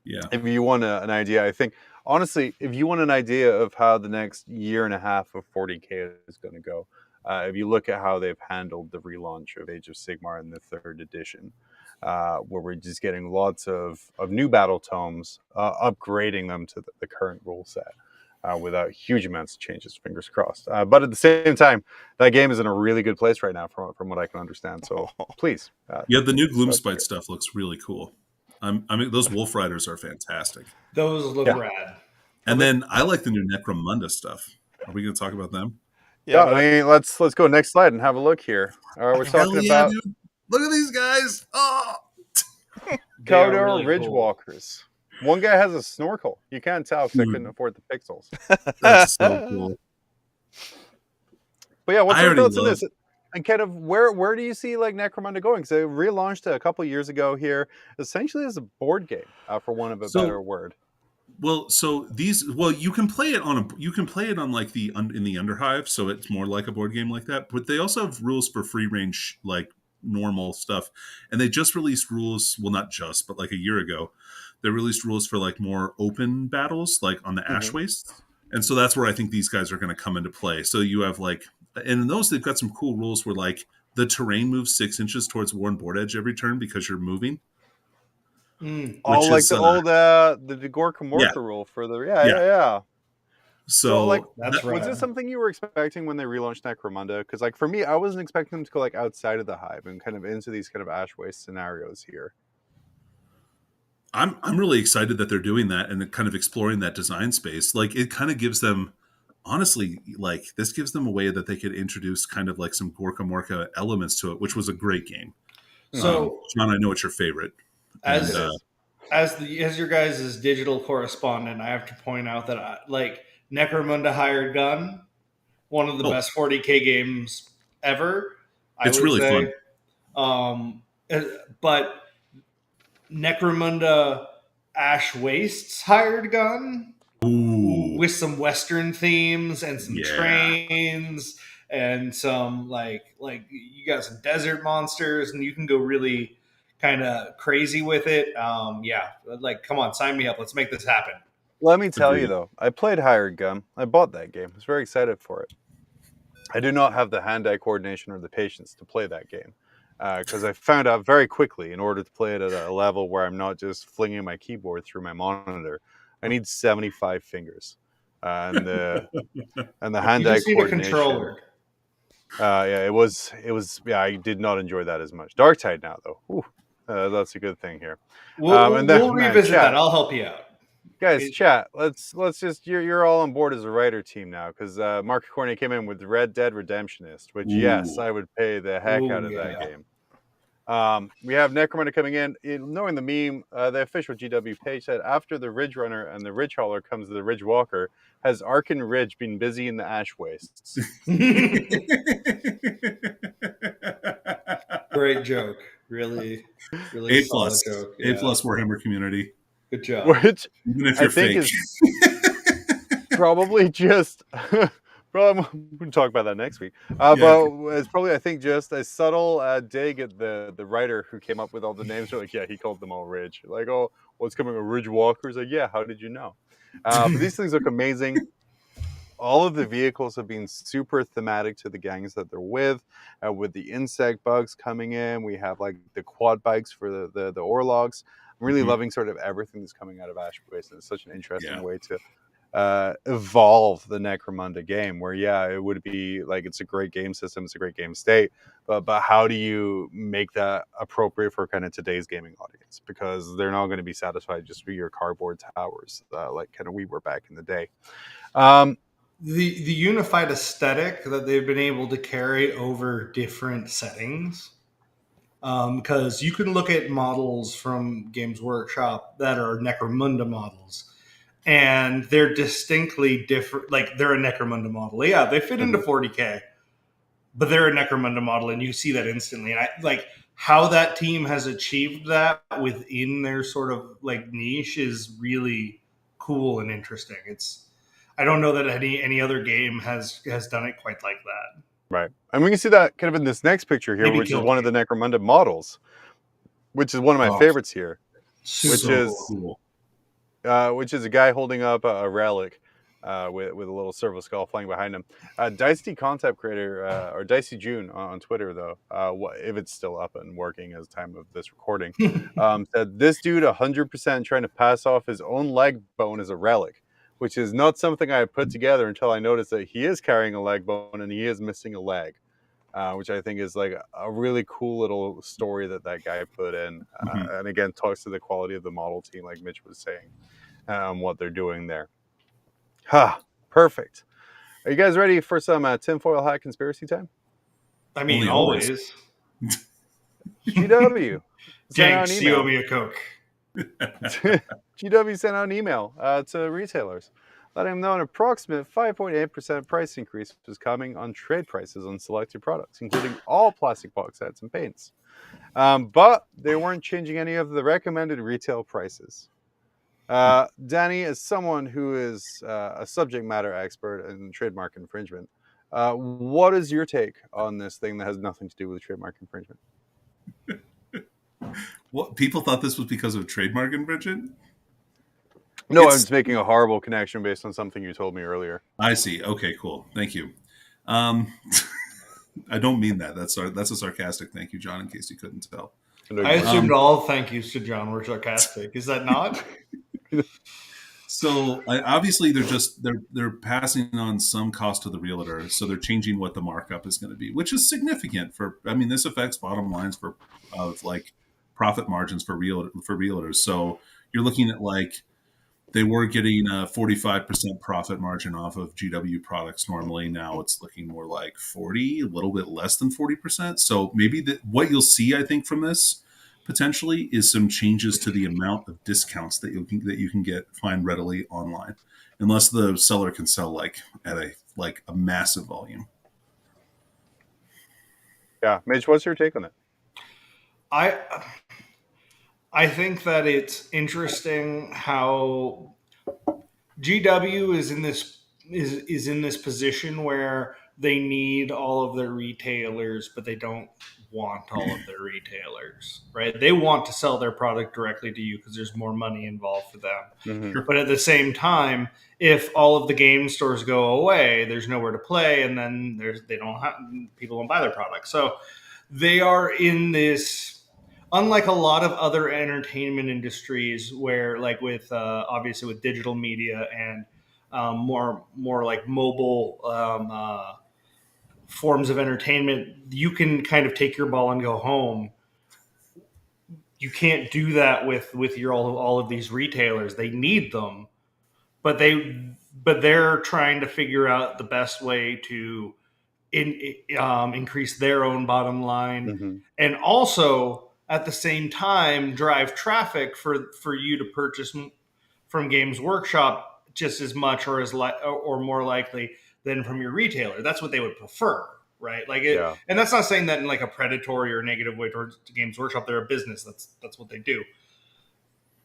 Yeah. If you want an idea, I think, honestly, if you want an idea of how the next year and a half of 40K is going to go, if you look at how they've handled the relaunch of Age of Sigmar in the 3rd edition, where we're just getting lots of new battle tomes, upgrading them to the current rule set without huge amounts of changes, fingers crossed. But at the same time, that game is in a really good place right now from what I can understand. So please. Yeah, the new Gloomspite stuff looks really cool. I mean, those Wolf Riders are fantastic. Those look rad. And then I like the new Necromunda stuff. Are we going to talk about them? Yeah, I mean, let's go next slide and have a look here. We're talking about. Dude. Look at these guys. Oh, Codex really Ridge cool. Walkers. One guy has a snorkel. You can't tell because I couldn't afford the pixels. that's so cool. But yeah, what's your thoughts on this? And kind of where do you see like Necromunda going? Because they relaunched it a couple years ago here, essentially as a board game, for one of a better word. Well, so you can play it on like in the Underhive, so it's more like a board game like that. But they also have rules for free range, like normal stuff, and they just released rules. Well, not just, but like a year ago, they released rules for like more open battles, like on the Ash Wastes. And so that's where I think these guys are going to come into play. So you have like, and in those they've got some cool rules where like the terrain moves 6 inches towards one board edge every turn because you're moving. Oh, like the old the Gorka Morka rule for the yeah. So like, that's was this something you were expecting when they relaunched Necromunda? Because like for me, I wasn't expecting them to go like outside of the hive and kind of into these kind of Ash Waste scenarios here. I'm really excited that they're doing that and kind of exploring that design space. Like it kind of gives them, honestly, like this gives them a way that they could introduce kind of like some Gorka Morka elements to it, which was a great game. So, John, I know it's your favorite. As your guys' digital correspondent, I have to point out that like Necromunda Hired Gun, one of the best 40K games ever. It's really fun. But Necromunda Ash Wastes Hired Gun. Ooh. With some Western themes and some trains and some like you got some desert monsters and you can go really kind of crazy with it. Like come on, sign me up. Let's make this happen. Let me tell you though, I played Hired Gun. I bought that game. I was very excited for it. I do not have the hand-eye coordination or the patience to play that game because I found out very quickly in order to play it at a level where I'm not just flinging my keyboard through my monitor, I need 75 fingers. And the hand-eye coordination. Need a controller. It was. Yeah, I did not enjoy that as much. Darktide now though. Ooh, that's a good thing here. We'll revisit that. I'll help you out. Guys, chat. Let's just you're all on board as a writer team now because Mark Corney came in with Red Dead Redemptionist, which yes, I would pay the heck out of that game. We have Necromunda coming in. Knowing the meme, the official GW page said after the Ridge Runner and the Ridge Hauler comes the Ridge Walker. Has Arkin Ridge been busy in the Ash Wastes? Great great joke. Really A solid plus, joke. A plus Warhammer Community. Good job. Which Even if I you're think fake. is probably just. Well, we can talk about that next week. Yeah, but it's probably, I think, just a subtle dig at the writer who came up with all the names. Like, yeah, he called them all Ridge. Like, oh, what's coming? A Ridge Walker's? Like, yeah, how did you know? But these things look amazing. All of the vehicles have been super thematic to the gangs that they're with the insect bugs coming in. We have like the quad bikes for the Orlogs. I'm really loving sort of everything that's coming out of Ash Waste. And it's such an interesting way to evolve the Necromunda game, where it would be like, it's a great game system, it's a great game state, but how do you make that appropriate for kind of today's gaming audience, because they're not going to be satisfied just with your cardboard towers like kind of we were back in the day. The unified aesthetic that they've been able to carry over different settings, because you can look at models from Games Workshop that are Necromunda models, and they're distinctly different. Like, they're a Necromunda model. Yeah, they fit into 40K, but they're a Necromunda model, and you see that instantly. And I like how that team has achieved that within their sort of like niche is really cool and interesting. I don't know that any other game has done it quite like that. Right. And we can see that kind of in this next picture here, Maybe which is one of the Necromunda models, which is one of my favorites here, which is cool. Which is a guy holding up a relic with a little servo skull flying behind him. Dicey concept creator, or Dicey June on Twitter, though, if it's still up and working as time of this recording, said this dude 100% trying to pass off his own leg bone as a relic, which is not something I had put together until I noticed that he is carrying a leg bone and he is missing a leg. Which I think is like a really cool little story that guy put in. And again, talks to the quality of the model team, like Mitch was saying, what they're doing there. Perfect. Are you guys ready for some tinfoil hat conspiracy time? I mean, always. GW. Thanks, you owe me a Coke. GW sent out an email to retailers, letting them know an approximate 5.8% price increase was coming on trade prices on selected products, including all plastic box sets and paints. But they weren't changing any of the recommended retail prices. Danny, as someone who is a subject matter expert in trademark infringement, what is your take on this thing that has nothing to do with trademark infringement? What, people thought this was because of trademark infringement? No, I'm just making a horrible connection based on something you told me earlier. I see. Okay, cool. Thank you. I don't mean that. That's a sarcastic thank you, John, in case you couldn't tell. I assumed all thank yous to John were sarcastic. Is that not? So obviously they're passing on some cost to the realtor, so they're changing what the markup is going to be, which is significant this affects bottom lines of like profit margins for realtors. So you're looking at like, they were getting a 45% profit margin off of GW products normally. Now it's looking more like 40, a little bit less than 40%. So maybe what you'll see, I think, from this potentially is some changes to the amount of discounts that you can find readily online, unless the seller can sell at a massive volume. Yeah, Mitch, what's your take on that? I think that it's interesting how GW is in this position where they need all of their retailers, but they don't want all of their retailers, right? They want to sell their product directly to you because there's more money involved for them. Mm-hmm. But at the same time, if all of the game stores go away, there's nowhere to play, and then people don't buy their product. So they are in this. Unlike a lot of other entertainment industries, where like with obviously with digital media and more like mobile forms of entertainment, you can kind of take your ball and go home. You can't do that with all of these retailers. They need them, but they're trying to figure out the best way to increase their own bottom line, and also at the same time drive traffic for you to purchase from Games Workshop just as much or more likely than from your retailer. That's what they would prefer, right? Like Yeah. and that's not saying that in like a predatory or negative way towards Games Workshop. They're a business. That's what they do.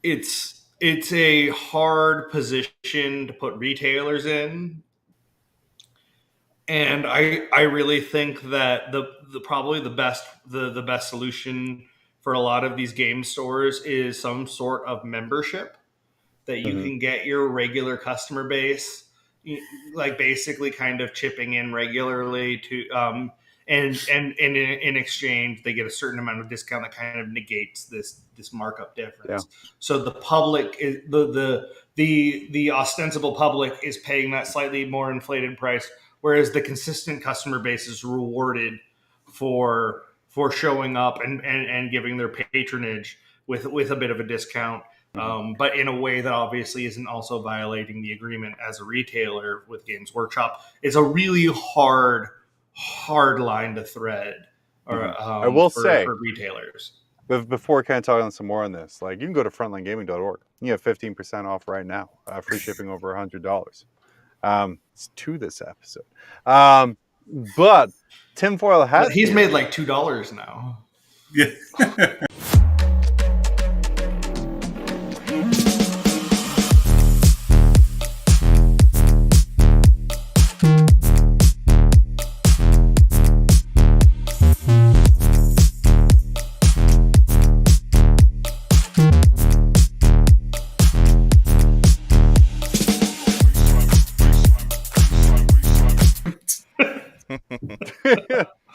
It's a hard position to put retailers in, and I really think that the probably the best solution for a lot of these game stores is some sort of membership that you can get your regular customer base, like basically kind of chipping in regularly to and in exchange they get a certain amount of discount that kind of negates this markup difference. So the public is the ostensible public is paying that slightly more inflated price, whereas the consistent customer base is rewarded for showing up and giving their patronage with a bit of a discount. But in a way that obviously isn't also violating the agreement as a retailer with Games Workshop. It's a really hard line to thread. I will say, for retailers. But before kind of talking some more on this, like you can go to frontlinegaming.org. You have 15% off right now, free shipping over $100. It's to this episode. But tinfoil hat. He's made like $2 now. Yeah.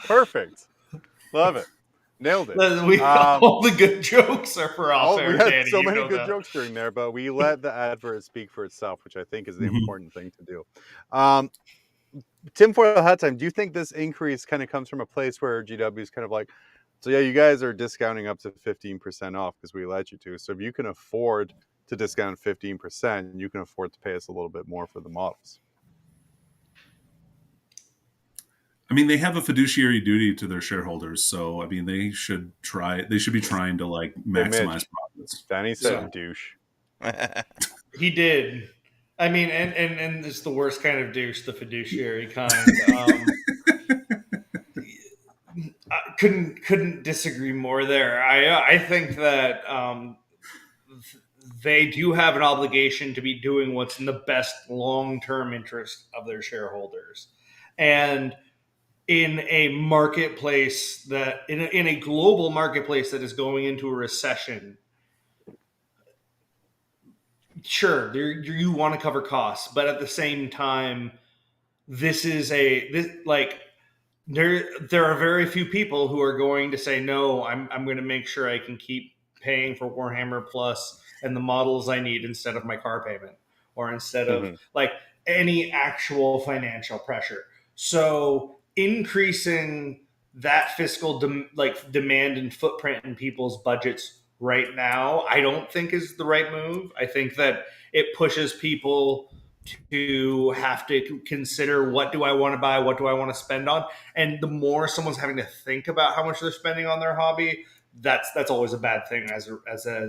Perfect. Love it. Nailed it. All the good jokes are for off air. We had Danny, so many good jokes during there, but we let the advert speak for itself, which I think is the important thing to do. Tinfoil hat time. Do you think this increase kind of comes from a place where GW is kind of like, so yeah, you guys are discounting up to 15% off because we let you to. So if you can afford to discount 15%, you can afford to pay us a little bit more for the models. I mean, they have a fiduciary duty to their shareholders, so I mean, they should be trying to like maximize profits. Danny said douche. He did. I mean, and it's the worst kind of douche, the fiduciary kind. I couldn't disagree more there. I think that they do have an obligation to be doing what's in the best long-term interest of their shareholders, and in a marketplace that in a global marketplace that is going into a recession, sure, you want to cover costs, but at the same time, there are very few people who are going to say no. I'm going to make sure I can keep paying for Warhammer Plus and the models I need instead of my car payment or instead of like any actual financial pressure. So increasing that fiscal demand and footprint in people's budgets right now, I don't think is the right move. I think that it pushes people to have to consider, what do I want to buy? What do I want to spend on? And the more someone's having to think about how much they're spending on their hobby, that's always a bad thing as a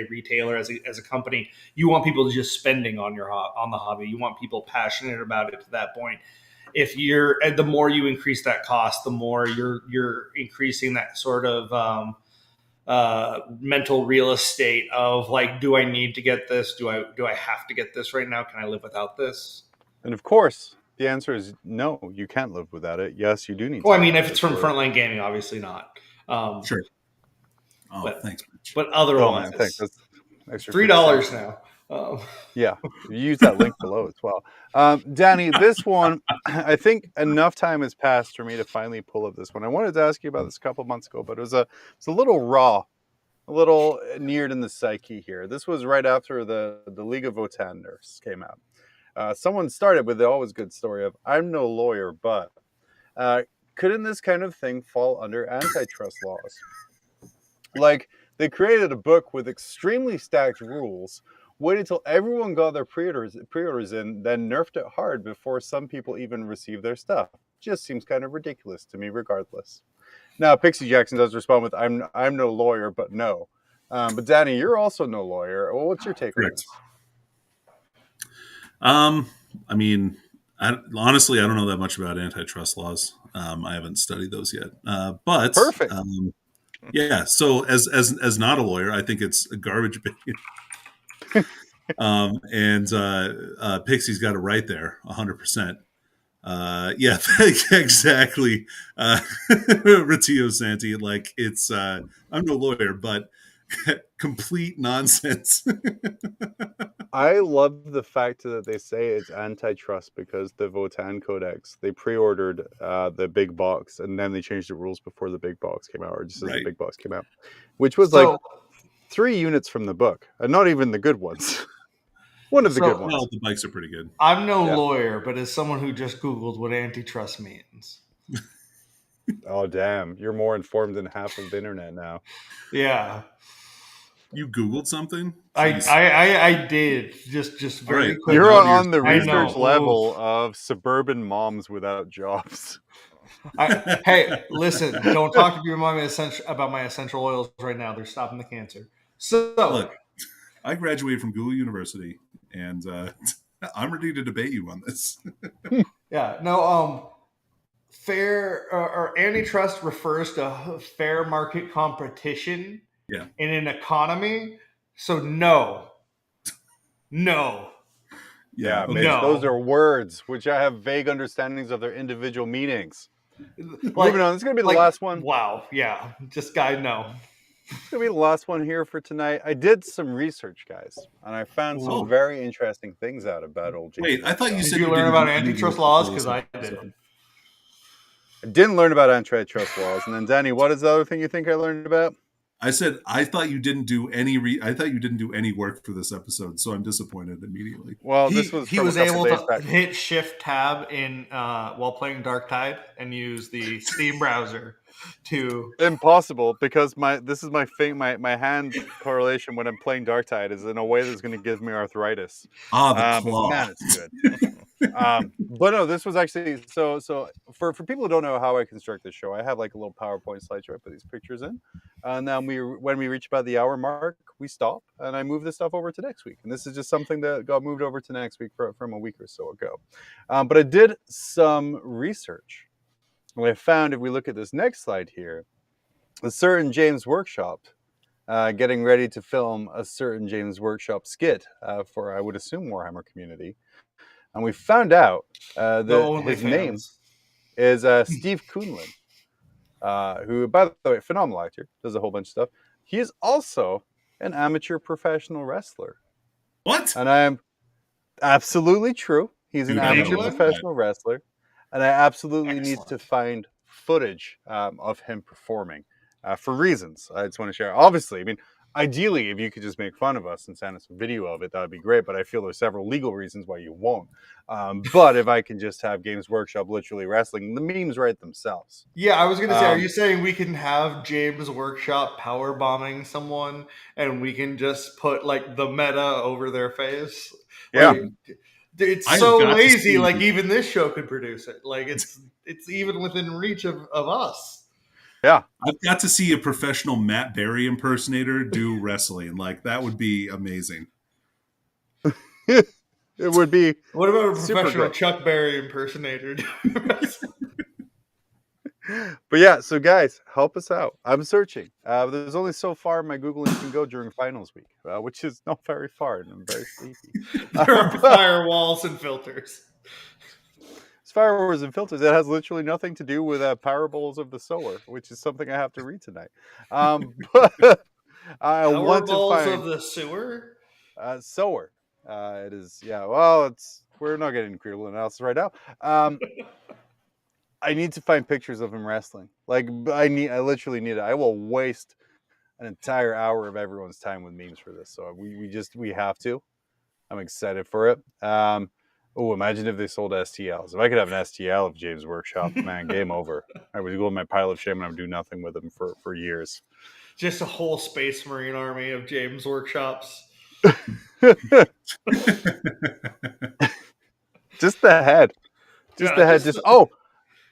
retailer, as a company. You want people just spending on the hobby. You want people passionate about it to that point. The more you increase that cost, the more you're increasing that sort of mental real estate of like, do I need to get this? Do I have to get this right now? Can I live without this? And of course, the answer is no. You can't live without it. Yes, you do need. Well, I mean, if it's from Frontline Gaming, obviously not. Sure. Oh, thanks, Mitch. But otherwise, thanks. That's extra $3 now. Yeah, use that link below as well. Danny, this one, I think enough time has passed for me to finally pull up this one. I wanted to ask you about this a couple months ago, but it's a little raw, a little neared in the psyche here. This was right after the League of Votan nerfs came out. Someone started with the always good story of, I'm no lawyer, but couldn't this kind of thing fall under antitrust laws? Like, they created a book with extremely stacked rules, waited until everyone got their pre-orders in, then nerfed it hard before some people even received their stuff. Just seems kind of ridiculous to me regardless. Now, Pixie Jackson does respond with, I'm no lawyer, but no. But Danny, you're also no lawyer. Well, what's your take on this? I mean, Honestly, I don't know that much about antitrust laws. I haven't studied those yet. But Perfect. yeah. So as not a lawyer, I think it's a garbage opinion. And Pixie's got it right there, 100%. Yeah, exactly. Ratio Santi, like it's. I'm no lawyer, but complete nonsense. I love the fact that they say it's antitrust because the Votan Codex, they pre-ordered the big box and then they changed the rules before the big box came out, or just as the big box came out, which was like 3 units from the book, and not even the good ones. One of the good ones. Well, the bikes are pretty good. I'm no lawyer, but as someone who just Googled what antitrust means. Oh, damn. You're more informed than half of the internet now. Yeah. You Googled something? I did. Just very quick. You're on the research level of suburban moms without jobs. Hey, listen, don't talk to me about my essential oils right now. They're stopping the cancer. So look, I graduated from Google University, and I'm ready to debate you on this. Yeah, no. Fair or antitrust refers to fair market competition. Yeah. In an economy. So no. Yeah, Mitch, those are words which I have vague understandings of their individual meanings. Moving on, this is going to be the last one. Wow, yeah. Just no. It's going to be the last one here for tonight. I did some research, guys, and I found some very interesting things out about old James. Wait, I thought you said you learn about antitrust laws? Because I did. I didn't learn about antitrust laws. And then, Danny, what is the other thing you think I learned about? I said I thought you didn't do any work for this episode, so I'm disappointed immediately. Well, he was able to hit Shift Tab in while playing Darktide and use the Steam browser to. Impossible, because this is my hand correlation when I'm playing Darktide is in a way that's going to give me arthritis. The claw. Man, it's good. But no, this was actually so for people who don't know how I construct this show, I have like a little PowerPoint slideshow. I put these pictures in, and then when we reach about the hour mark, we stop and I move this stuff over to next week. And this is just something that got moved over to next week from a week or so ago. But I did some research. What I found, if we look at this next slide here, a certain James Workshop getting ready to film a certain James Workshop skit for, I would assume, Warhammer Community. And we found out that his name is Steve Kuhnlin, who, by the way, phenomenal actor, does a whole bunch of stuff. He is also an amateur professional wrestler. What? And I am absolutely true. He's an amateur professional wrestler. And I absolutely need to find footage of him performing for reasons I just want to share. Obviously, I mean, ideally, if you could just make fun of us and send us a video of it, that would be great. But I feel there's several legal reasons why you won't. But if I can just have Games Workshop literally wrestling, the memes write themselves. Yeah, I was going to say, are you saying we can have James Workshop power bombing someone and we can just put like the meta over their face? Yeah. It's so lazy. Like even this show could produce it. Like it's even within reach of us. Yeah, I've got to see a professional Matt Berry impersonator do wrestling. Like that would be amazing. It would be. What about a professional Chuck Berry impersonator doing wrestling? But yeah, so guys, help us out. I'm searching. There's only so far my Googling can go during finals week, which is not very far, and I'm very sleepy. There are firewalls and filters. It's firewalls and filters. It has literally nothing to do with Parables of the Sower, which is something I have to read tonight. But I want to find of the Sewer. Sower. It is. Yeah. Well, we're not getting critical analysis right now. I need to find pictures of him wrestling. Like I literally need it. I will waste an entire hour of everyone's time with memes for this. So we have to. I'm excited for it. Imagine if they sold STLs. If I could have an STL of James Workshop, man, game over. I would go in my pile of shame and I would do nothing with them for years. Just a whole Space Marine army of James Workshops. Just the head. Just the head.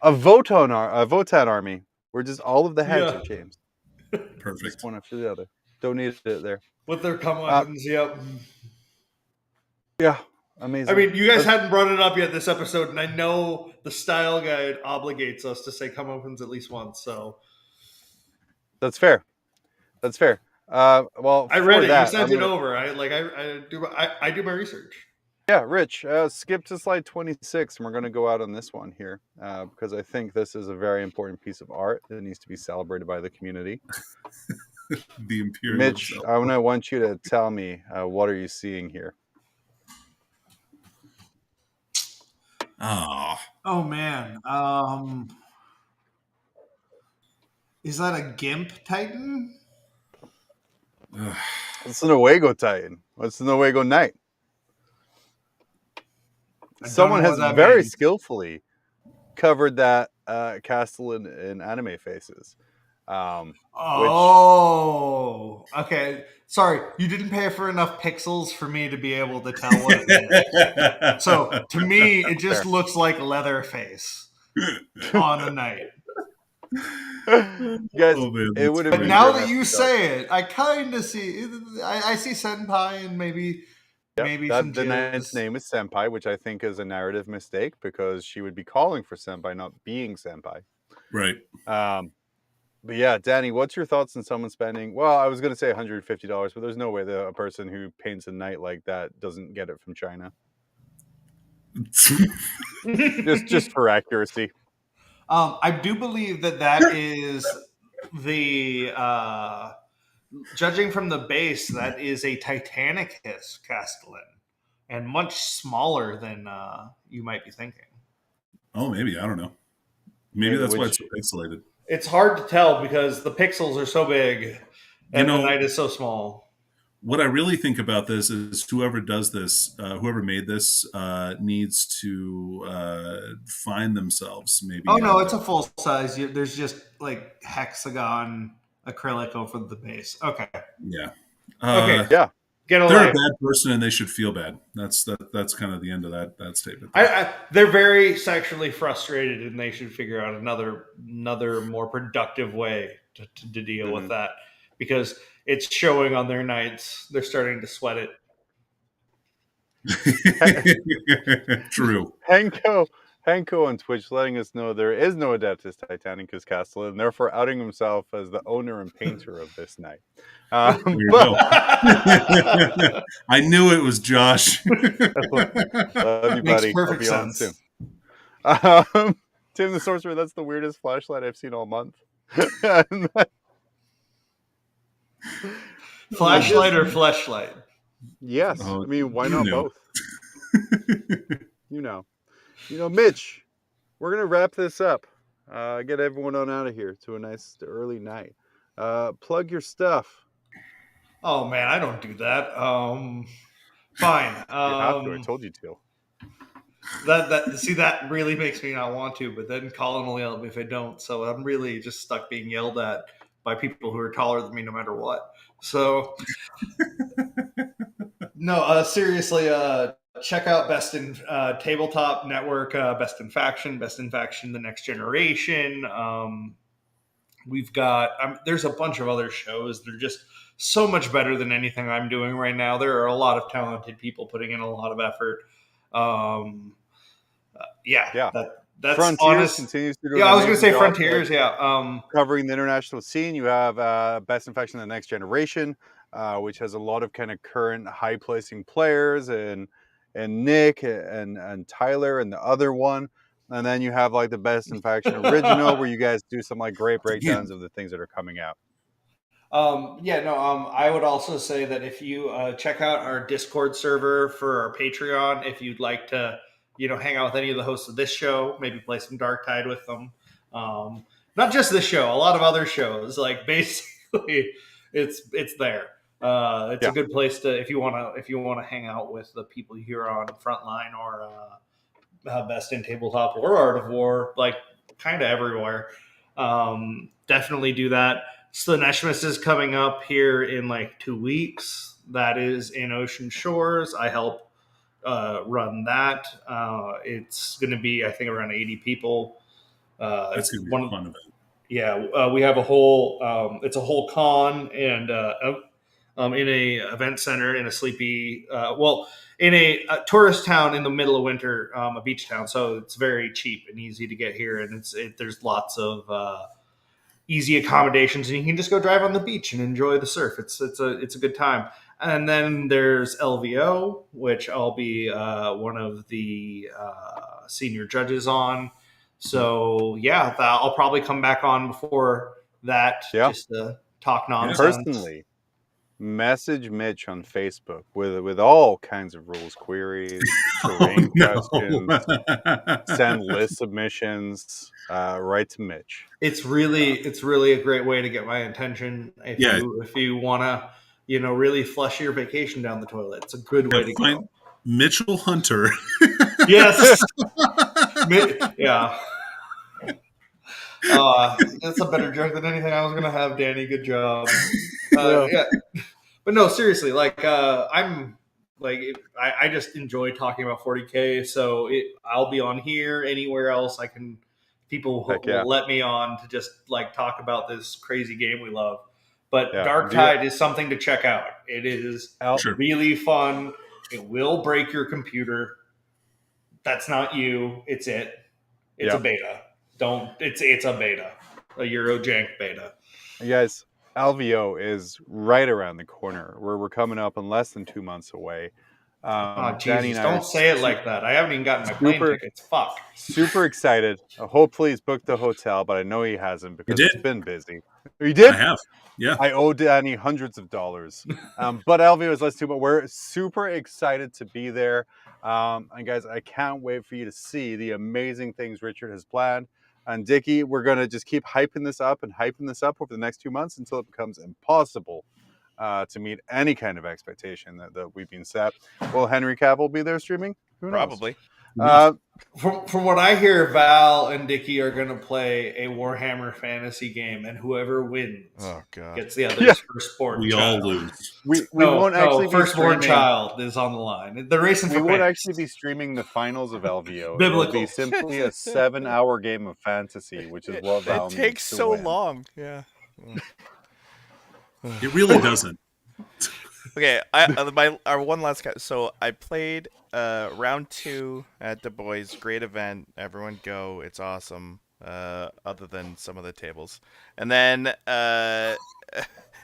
A Votan army where just all of the heads are James. Perfect. Just one after the other. Don't need it there. With their comeuppance, yep. Yeah. Amazing. I mean, you guys hadn't brought it up yet this episode, and I know the style guide obligates us to say come opens at least once. So that's fair. That's fair. Well, I read it. That, you sent it over. I do my research. Yeah, Rich, skip to slide 26, and we're going to go out on this one here because I think this is a very important piece of art that needs to be celebrated by the community. The Imperial. Mitch, I want you to tell me what are you seeing here? Oh man. Is that a Gimp Titan? It's an Nuevo Titan. What's the Nuevo Knight? Someone has very skillfully covered that castle in anime faces. Okay. Sorry, you didn't pay for enough pixels for me to be able to tell what it is. So to me, it just looks like Leatherface on a knight. Guys, it would have. But now that you say it, I kind of see. I see Senpai and maybe some the knight's name is Senpai, which I think is a narrative mistake because she would be calling for Senpai, not being Senpai. Right. But yeah, Danny, what's your thoughts on someone spending? Well, I was going to say $150, but there's no way that a person who paints a knight like that doesn't get it from China. just for accuracy. I do believe that is the judging from the base, that is a Titanicus Castellan, and much smaller than you might be thinking. Oh, maybe. I don't know. Maybe that's why it's so pixelated. It's hard to tell because the pixels are so big and the knight is so small. What I really think about this is whoever does this, whoever made this, needs to find themselves maybe. Oh, no, it's a full size. There's just like hexagon acrylic over the base. Okay. Yeah. Okay. Yeah. They're a bad person and they should feel bad. That's kind of the end of that statement. They're very sexually frustrated and they should figure out another more productive way to deal with that, because it's showing on their nights. They're starting to sweat it. True. Hanko on Twitch letting us know there is no Adeptus Titanicus Castellan, and therefore outing himself as the owner and painter of this knight. I knew it was Josh. Love you, buddy. Makes perfect sense. Soon. Tim the Sorcerer, that's the weirdest flashlight I've seen all month. Flashlight or fleshlight? Yes. I mean, why not both? You know, Mitch, we're going to wrap this up. Get everyone on out of here to a nice early night. Plug your stuff. Oh, man, I don't do that. Fine. You have to. I told you to. That really makes me not want to, but then Colin will yell at me if I don't. So I'm really just stuck being yelled at by people who are taller than me no matter what. So, no, seriously, check out Best in Tabletop Network, Best in Faction, The Next Generation. We've got, there's a bunch of other shows. They're just so much better than anything I'm doing right now. There are a lot of talented people putting in a lot of effort. That's Frontiers honest. Continues to do I was going to say Frontiers. Covering the international scene. You have Best in Faction, The Next Generation, which has a lot of kind of current high placing players and Nick and Tyler and the other one. And then you have like the Best in Faction Original, where you guys do some like great breakdowns of the things that are coming out. I would also say that if you check out our Discord server for our Patreon, if you'd like to, hang out with any of the hosts of this show, maybe play some Darktide with them. Not just this show, a lot of other shows. Like basically, it's there. It's a good place to if you want to hang out with the people here on Frontline or Best in Tabletop or Art of War, like kind of everywhere. Definitely do that. Slaaneschmas is coming up here in like 2 weeks. That is in Ocean Shores. I help run that. It's going to be, I think, around 80 people. That's going to be a fun event. Yeah, we have a whole. It's a whole con, and in a event center in a sleepy, in a tourist town in the middle of winter, a beach town. So it's very cheap and easy to get here, and there's lots of easy accommodations, and you can just go drive on the beach and enjoy the surf. It's a good time. And then there's LVO, which I'll be one of the senior judges on. So yeah, I'll probably come back on before that just to talk nonsense. Personally, message Mitch on Facebook with all kinds of rules queries, terrain questions, send list submissions, right to Mitch. It's really a great way to get my attention. If you want to, really flush your vacation down the toilet, it's a good way to go. Mitchell Hunter. Yes. Yeah. That's a better joke than anything I was going to have, Danny. Good job. Yeah. But no, seriously, I'm I just enjoy talking about 40K. So I'll be on here. Anywhere else people will let me on to just talk about this crazy game we love. But Darktide is something to check out. It is really fun. It will break your computer. That's not you. It's it. It's a beta. It's a beta. A Eurojank beta. You guys, LVO is right around the corner. We're coming up in less than 2 months away. Jesus, don't say it like that. I haven't even gotten my plane tickets. Fuck. Super excited. Hopefully he's booked the hotel, but I know he hasn't because it's been busy. You did? I have. Yeah. I owe Danny hundreds of dollars. But LVO is less too, but we're super excited to be there. And guys, I can't wait for you to see the amazing things Richard has planned. And Dickie, we're going to just keep hyping this up over the next 2 months until it becomes impossible to meet any kind of expectation that we've been set. Will Henry Cavill be there streaming? Who knows? Probably. From what I hear, Val and Dickie are going to play a Warhammer fantasy game, and whoever wins gets the other's firstborn we child. all lose. We won't actually be firstborn child is on the line. They're racing for We won't actually be streaming the finals of LVO. It will be simply a 7-hour game of fantasy, which is what Val It takes so long. Yeah. It really doesn't. Okay, our one last guy. So I played round 2 at Du Bois. Great event. Everyone go. It's awesome. Other than some of the tables, and then Dude, I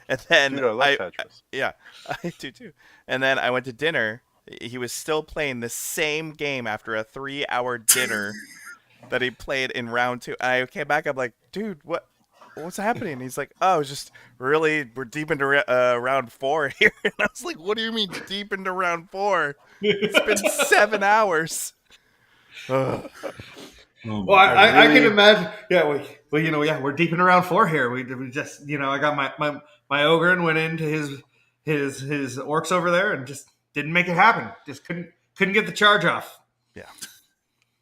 love Tetris. Yeah, I do too. And then I went to dinner. He was still playing the same game after a 3-hour dinner that he played in round 2. I came back. I'm like, dude, what's happening? And he's like, oh, it's just we're deep into round 4 here. And I was like, what do you mean deep into round 4? It's been 7 hours. Well, I can imagine. Yeah, we're deep into round 4 here. We just, I got my ogre and went into his orcs over there and just didn't make it happen. Just couldn't get the charge off. Yeah.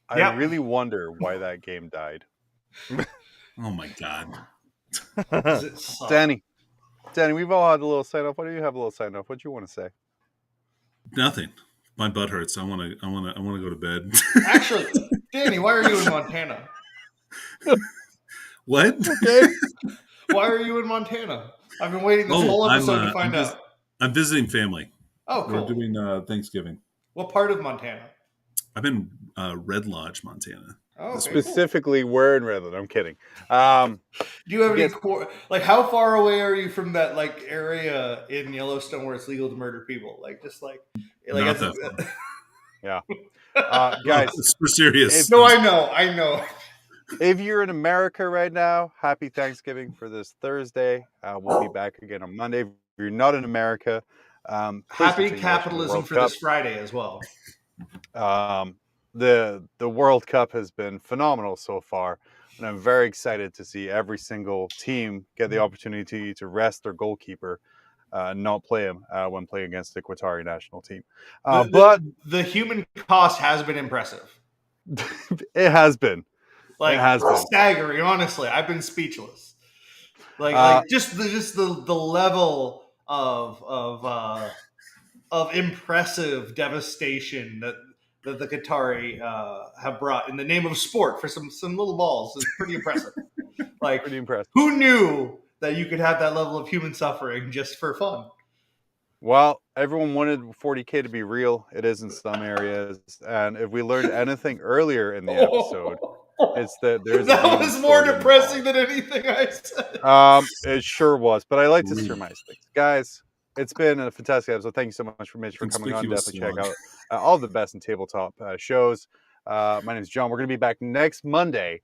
I really wonder why that game died. Oh my god. Danny, we've all had a little sign off. Why do you have a little sign off? What do you want to say? Nothing. My butt hurts. I want to go to bed. Actually, Danny, why are you in Montana? What? Okay. Why are you in Montana? I've been waiting this whole episode to find out. I'm visiting family. Oh, cool. We're doing Thanksgiving. What part of Montana? I'm in Red Lodge, Montana. Oh, okay, specifically, where in Redland? I'm kidding. Do you have any how far away are you from that area in Yellowstone where it's legal to murder people? Not that far. Yeah. Guys, it's for serious. No, I know. If you're in America right now, happy Thanksgiving for this Thursday. We'll be back again on Monday. If you're not in America, happy capitalism for this Friday as well. The World Cup has been phenomenal so far, and I'm very excited to see every single team get the opportunity to rest their goalkeeper, not play him when playing against the Qatari national team. But the human cost has been impressive. It has been. It has been staggering. Honestly, I've been speechless. Just the level of impressive devastation that the Qatari have brought in the name of sport for some little balls is pretty impressive. Pretty impressive. Who knew that you could have that level of human suffering just for fun? Well, everyone wanted 40K to be real. It is in some areas. And if we learned anything earlier in the episode, it's that there's a That demon was more sword in the depressing vault. than anything I said. It sure was, but I like to surmise things. Guys, it's been a fantastic episode. Thank you so much for Mitch for coming on. Conspicuous Definitely check slug. out all the best in tabletop shows. My name is John. We're going to be back next Monday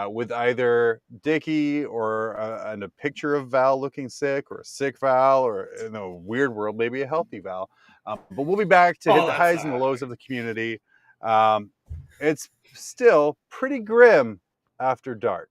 with either Dickie or and a picture of Val looking sick, or a sick Val, or in a weird world, maybe a healthy Val. But we'll be back to hit the that's highs and the lows of the community. It's still pretty grim after dark.